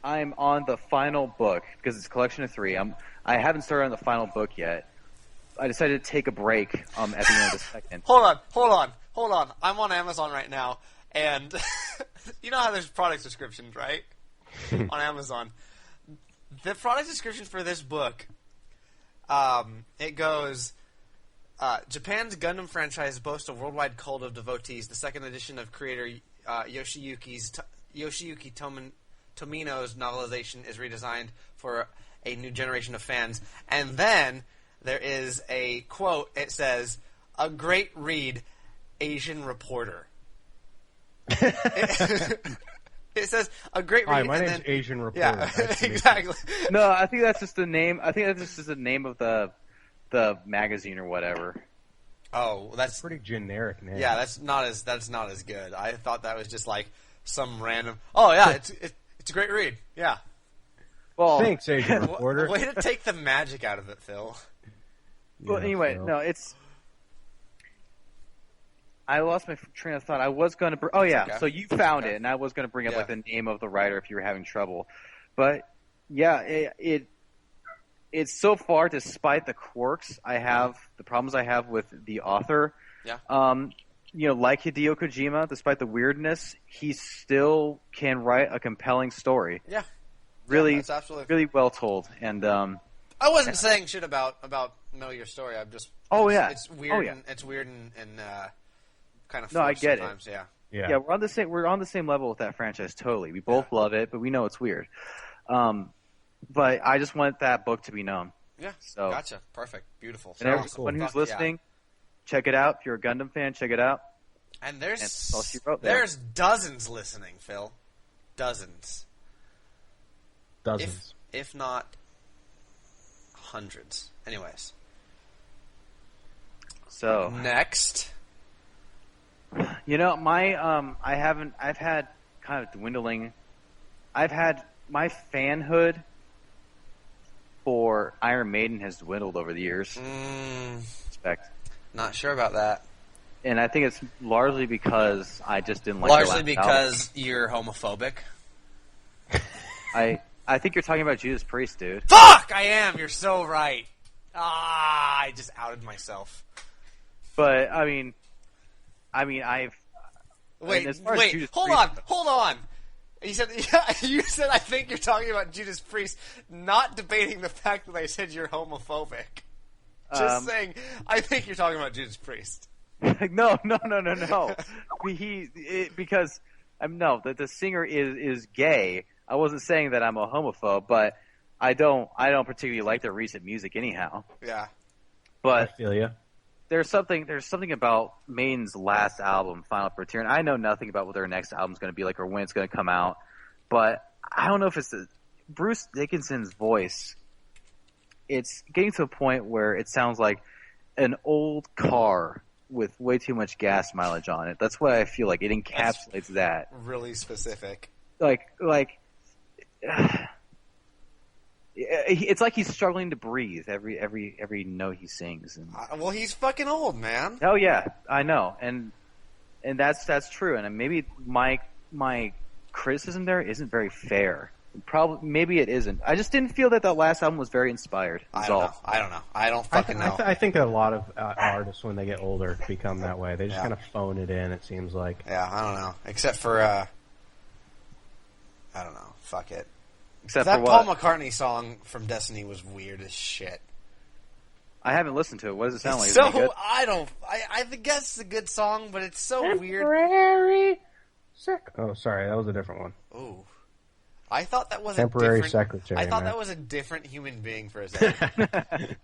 on the final book because it's a collection of 3. I haven't started on the final book yet. I decided to take a break at the end of the second. Hold on. I'm on Amazon right now, and you know how there's product descriptions, right? On Amazon. The product description for this book, it goes, Japan's Gundam franchise boasts a worldwide cult of devotees. The second edition of creator Yoshiyuki Tomino's novelization is redesigned for a new generation of fans. And then there is a quote. It says, "A great read, Asian reporter." It says, "A great read." Hi, my name's Asian reporter. Yeah, exactly. No, I think that's just the name. I think that's just the name of the magazine or whatever. Oh, that's pretty generic name. Yeah, that's not as good. I thought that was just some random. Oh yeah, it's a great read. Yeah. Well, Thanks, Agent Reporter. Way to take the magic out of it, Phil. Well, anyway, no, it's. I lost my train of thought. I was going to. Oh yeah, okay. so you found it, and I was going to bring up like the name of the writer if you were having trouble, but yeah, it's so far, despite the quirks I have, the problems I have with the author. Yeah. Like Hideo Kojima, despite the weirdness, he still can write a compelling story. Yeah. Really, that's absolutely really well told, and I wasn't saying shit about Know Your Story. I'm just. It's weird. Oh, yeah. It's weird and kind of. No, I get sometimes. it. Yeah. Yeah, we're on the same level with that franchise. Totally, we both love it, but we know it's weird. But I just want that book to be known. Yeah. So, gotcha. Perfect. Beautiful. And everyone who's listening, check it out. If you're a Gundam fan, check it out. And there's that's all she wrote there. There's dozens listening, Phil. Dozens. If not hundreds. Anyways. So next. I've had kind of dwindling. I've had my fanhood for Iron Maiden has dwindled over the years. Respect. Not sure about that. And I think it's largely because I just didn't like Largely the last album. because you're homophobic. I think you're talking about Judas Priest, dude. Fuck! I am! You're so right. I just outed myself. But, I mean, I've... Wait, Judas hold on. You said I think you're talking about Judas Priest, not debating the fact that I said you're homophobic. Just saying, I think you're talking about Judas Priest. No. Because the singer is gay. I wasn't saying that I'm a homophobe, but I don't particularly like their recent music anyhow. Yeah. But I feel you. There's something about Maiden's last album, Final Frontier, and I know nothing about what their next album's going to be like or when it's going to come out, but I don't know if it's Bruce Dickinson's voice. It's getting to a point where it sounds like an old car with way too much gas mileage on it. That's what I feel like. It encapsulates that. Really specific. Like it's like he's struggling to breathe every note he sings. And, well, he's fucking old, man. Oh yeah, I know, and that's true. And maybe my criticism there isn't very fair. Maybe it isn't. I just didn't feel that last album was very inspired. I don't know. I don't fucking know. I think a lot of artists, when they get older, become that way. They just kind of phone it in, it seems like. Yeah, I don't know. Except for, I don't know. Fuck it. Except that for what? Paul McCartney song from Destiny was weird as shit. I haven't listened to it. What does it sound like? So, is it good? I guess it's a good song, but it's so weird. Oh, sorry, that was a different one. Ooh. I thought that was Temporary secretary. I thought man. that was a different human being for a second.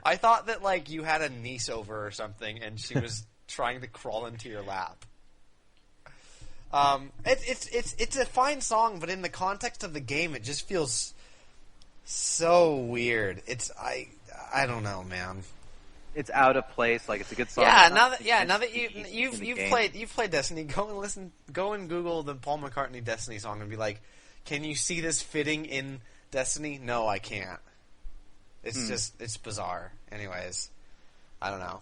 I thought that like you had a niece over or something, and she was trying to crawl into your lap. It's a fine song, but in the context of the game, it just feels so weird. I don't know, man. It's out of place. Like it's a good song. Yeah, now that you've played Destiny, go and Google the Paul McCartney Destiny song and be like, can you see this fitting in Destiny? No, I can't. It's it's bizarre. Anyways, I don't know.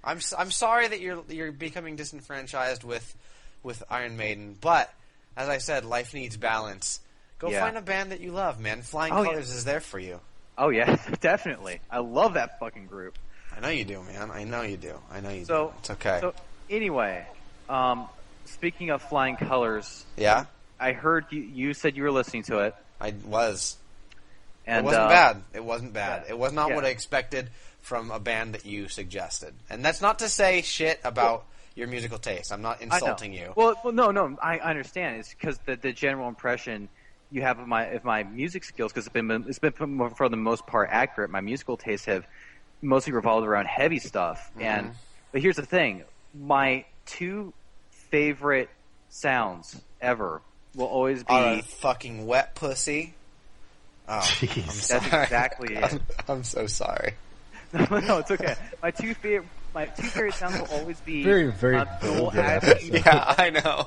I'm sorry that you're becoming disenfranchised with Iron Maiden, but as I said, life needs balance. Go find a band that you love, man. Flying Colors is there for you. Oh yeah, definitely. I love that fucking group. I know you do, man. I know you do. So it's okay. So anyway, speaking of Flying Colors, yeah, I heard you said you were listening to it. I was. And, it wasn't bad. It wasn't bad. Yeah. It was not what I expected from a band that you suggested. And that's not to say shit about your musical taste. I'm not insulting you. Well, no, I understand. It's because the general impression you have of my music skills, because it's been for the most part accurate. My musical tastes have mostly revolved around heavy stuff. Mm-hmm. But here's the thing: my two favorite sounds ever will always be fucking wet pussy. Oh, jeez. I'm sorry. That's exactly it. I'm so sorry. No, it's okay. My two favorite sounds will always be very Dual vulgar Avenue. Yeah, I know.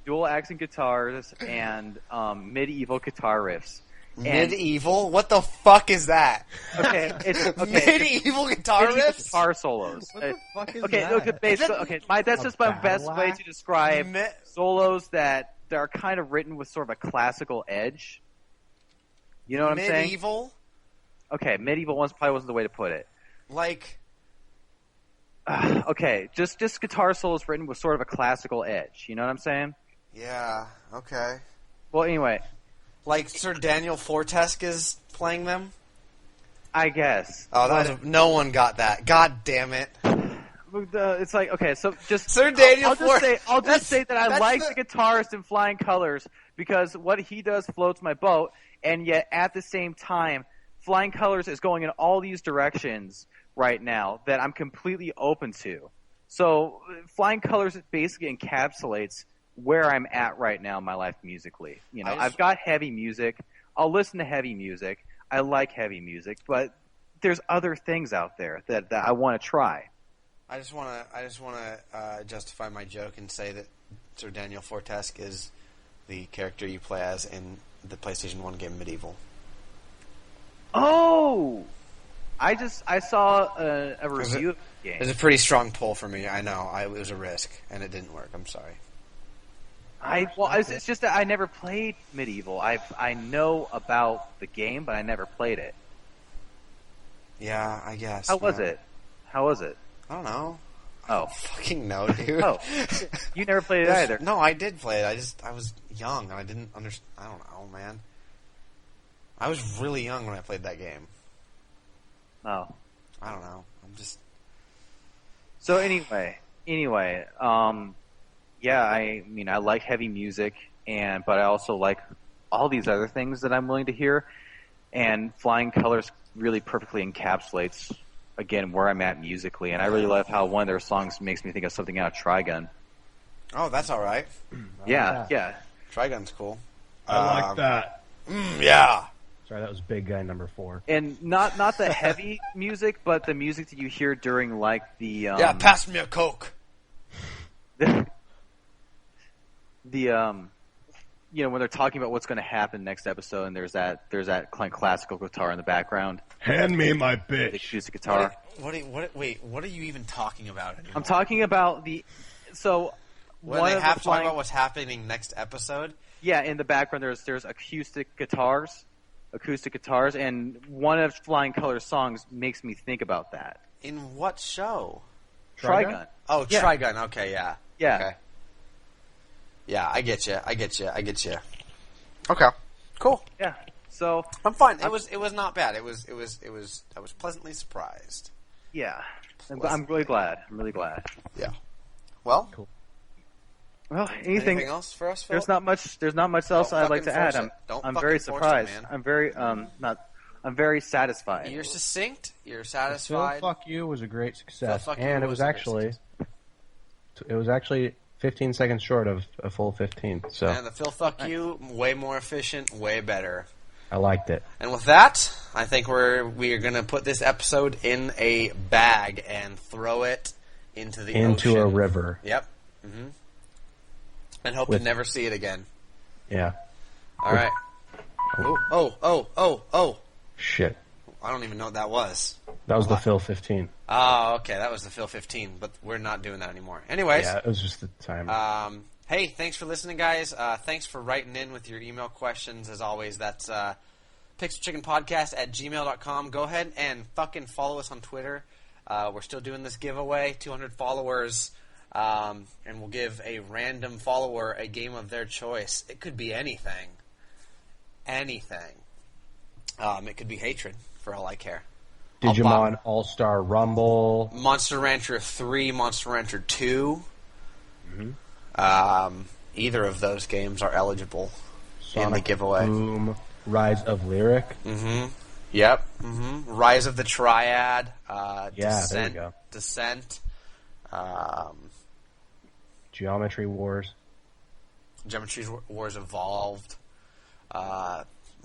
dual accent guitars and medieval guitar riffs. Medieval? What the fuck is that? Okay, Medieval guitar medieval riffs? guitar solos. What the fuck is Okay, that? that's just my best way whack? to describe solos that are kind of written with sort of a classical edge. You know what I'm saying? Medieval? Okay, medieval ones probably wasn't the way to put it. Like, Okay, just guitar solos written with sort of a classical edge. You know what I'm saying? yeah, okay. Well, anyway, Like Sir Daniel Fortesque is playing them? I guess. Oh, no one got that. God damn it. It's like, okay, so just Sir Daniel I'll just say that I like the guitarist in Flying Colors because what he does floats my boat, and yet at the same time, Flying Colors is going in all these directions right now that I'm completely open to. So Flying Colors basically encapsulates where I'm at right now in my life musically. You know, I've got heavy music. I'll listen to heavy music. I like heavy music, but there's other things out there that I want to try. I just want to justify my joke and say that Sir Daniel Fortesque is the character you play as in the PlayStation 1 game Medieval. Oh! I saw a review of the game. It was a pretty strong pull for me. I know. It was a risk, and it didn't work. I'm sorry. It's just that I never played Medieval. I know about the game, but I never played it. Yeah, I guess. How was it? I don't know. Oh, Fucking no, dude. oh, you never played it either. No, I did play it. I was young and I didn't understand. I don't know, man. I was really young when I played that game. Oh. I don't know. I'm just. So anyway, yeah, I mean, I like heavy music, but I also like all these other things that I'm willing to hear, and Flying Colors really perfectly encapsulates, again, where I'm at musically, and I really love how one of their songs makes me think of something out of Trigun. Oh, that's all right. Yeah. Trigun's cool. I like that. Yeah. Sorry, that was big guy number 4. And not the heavy music, but the music that you hear during, like, the... yeah, pass me a Coke. You know, when they're talking about what's going to happen next episode, and there's that classical guitar in the background. Hand me my The bitch. acoustic guitar. What are you even talking about anymore? I'm talking about When they have to talk about what's happening next episode? Yeah, in the background there's acoustic guitars, and one of Flying Colors songs makes me think about that. In what show? Trigun. Oh, Yeah. Trigun. Okay, yeah. Yeah. Okay. Yeah, I get you. Okay, cool. Yeah. So I'm fine. It was not bad. I was pleasantly surprised. yeah, I'm really glad. Yeah. Well, Cool. Well, anything else for us, Phil? There's not much else I'd like to add. I'm very surprised. man. I'm very satisfied. You're succinct. You're Phil satisfied. Fuck You was a great success, Phil Fuck You and it was was a great actually 15 seconds short of a full 15. So And the Phil Fuck You, way more efficient, way better. I liked it. And with that, I think we are going to put this episode in a bag and throw it into the ocean. A river. Yep. Mm-hmm. And hope to never see it again. Yeah. All right. Oh. Shit. I don't even know what that was. That was the Phil 15. Oh, okay. That was the Phil 15, but we're not doing that anymore. Anyways. Yeah, it was just the time. Hey, thanks for listening, guys. Thanks for writing in with your email questions. As always, that's pixelchickenpodcast@gmail.com. Go ahead and fucking follow us on Twitter. We're still doing this giveaway, 200 followers, and we'll give a random follower a game of their choice. It could be anything. Anything. It could be hatred, for all I care. Digimon All-Star Rumble. Monster Rancher 3, Monster Rancher 2. Mm-hmm. Either of those games are eligible Sonic in the giveaway. Boom, Rise of Lyric. Mm-hmm. Yep. Mm-hmm. Rise of the Triad. There we go. Descent. Geometry Wars. Geometry Wars Evolved.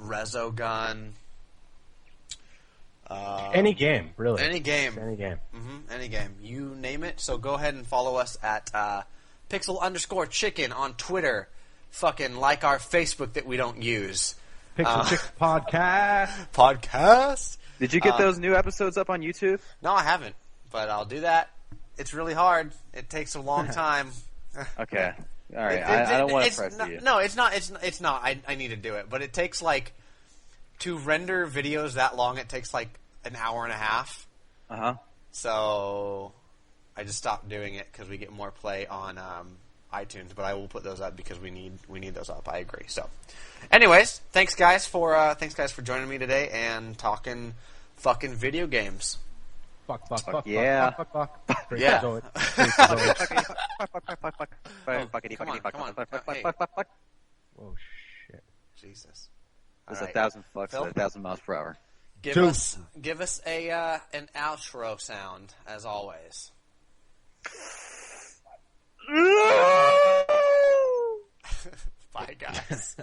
Resogun. Any game, really. Any game. Just any game. Mm-hmm. Any game. You name it. So go ahead and follow us at Pixel_chicken on Twitter. Fucking like our Facebook that we don't use. Pixelchickenpodcast. Did you get those new episodes up on YouTube? No, I haven't, but I'll do that. It's really hard. It takes a long time. Okay. All right. I don't want to press you. No, it's not. It's not. I need to do it, but it takes to render videos that long. It takes an hour and a half. So I just stopped doing it because we get more play on iTunes. But I will put those up because we need those up. I agree. So, anyways, thanks guys for joining me today and talking fucking video games. Fuck, yeah. Freak-a-zoid. Oh shit! Jesus. There's 1,000 fucks at 1,000 miles per hour. Give us an outro sound as always. Bye guys.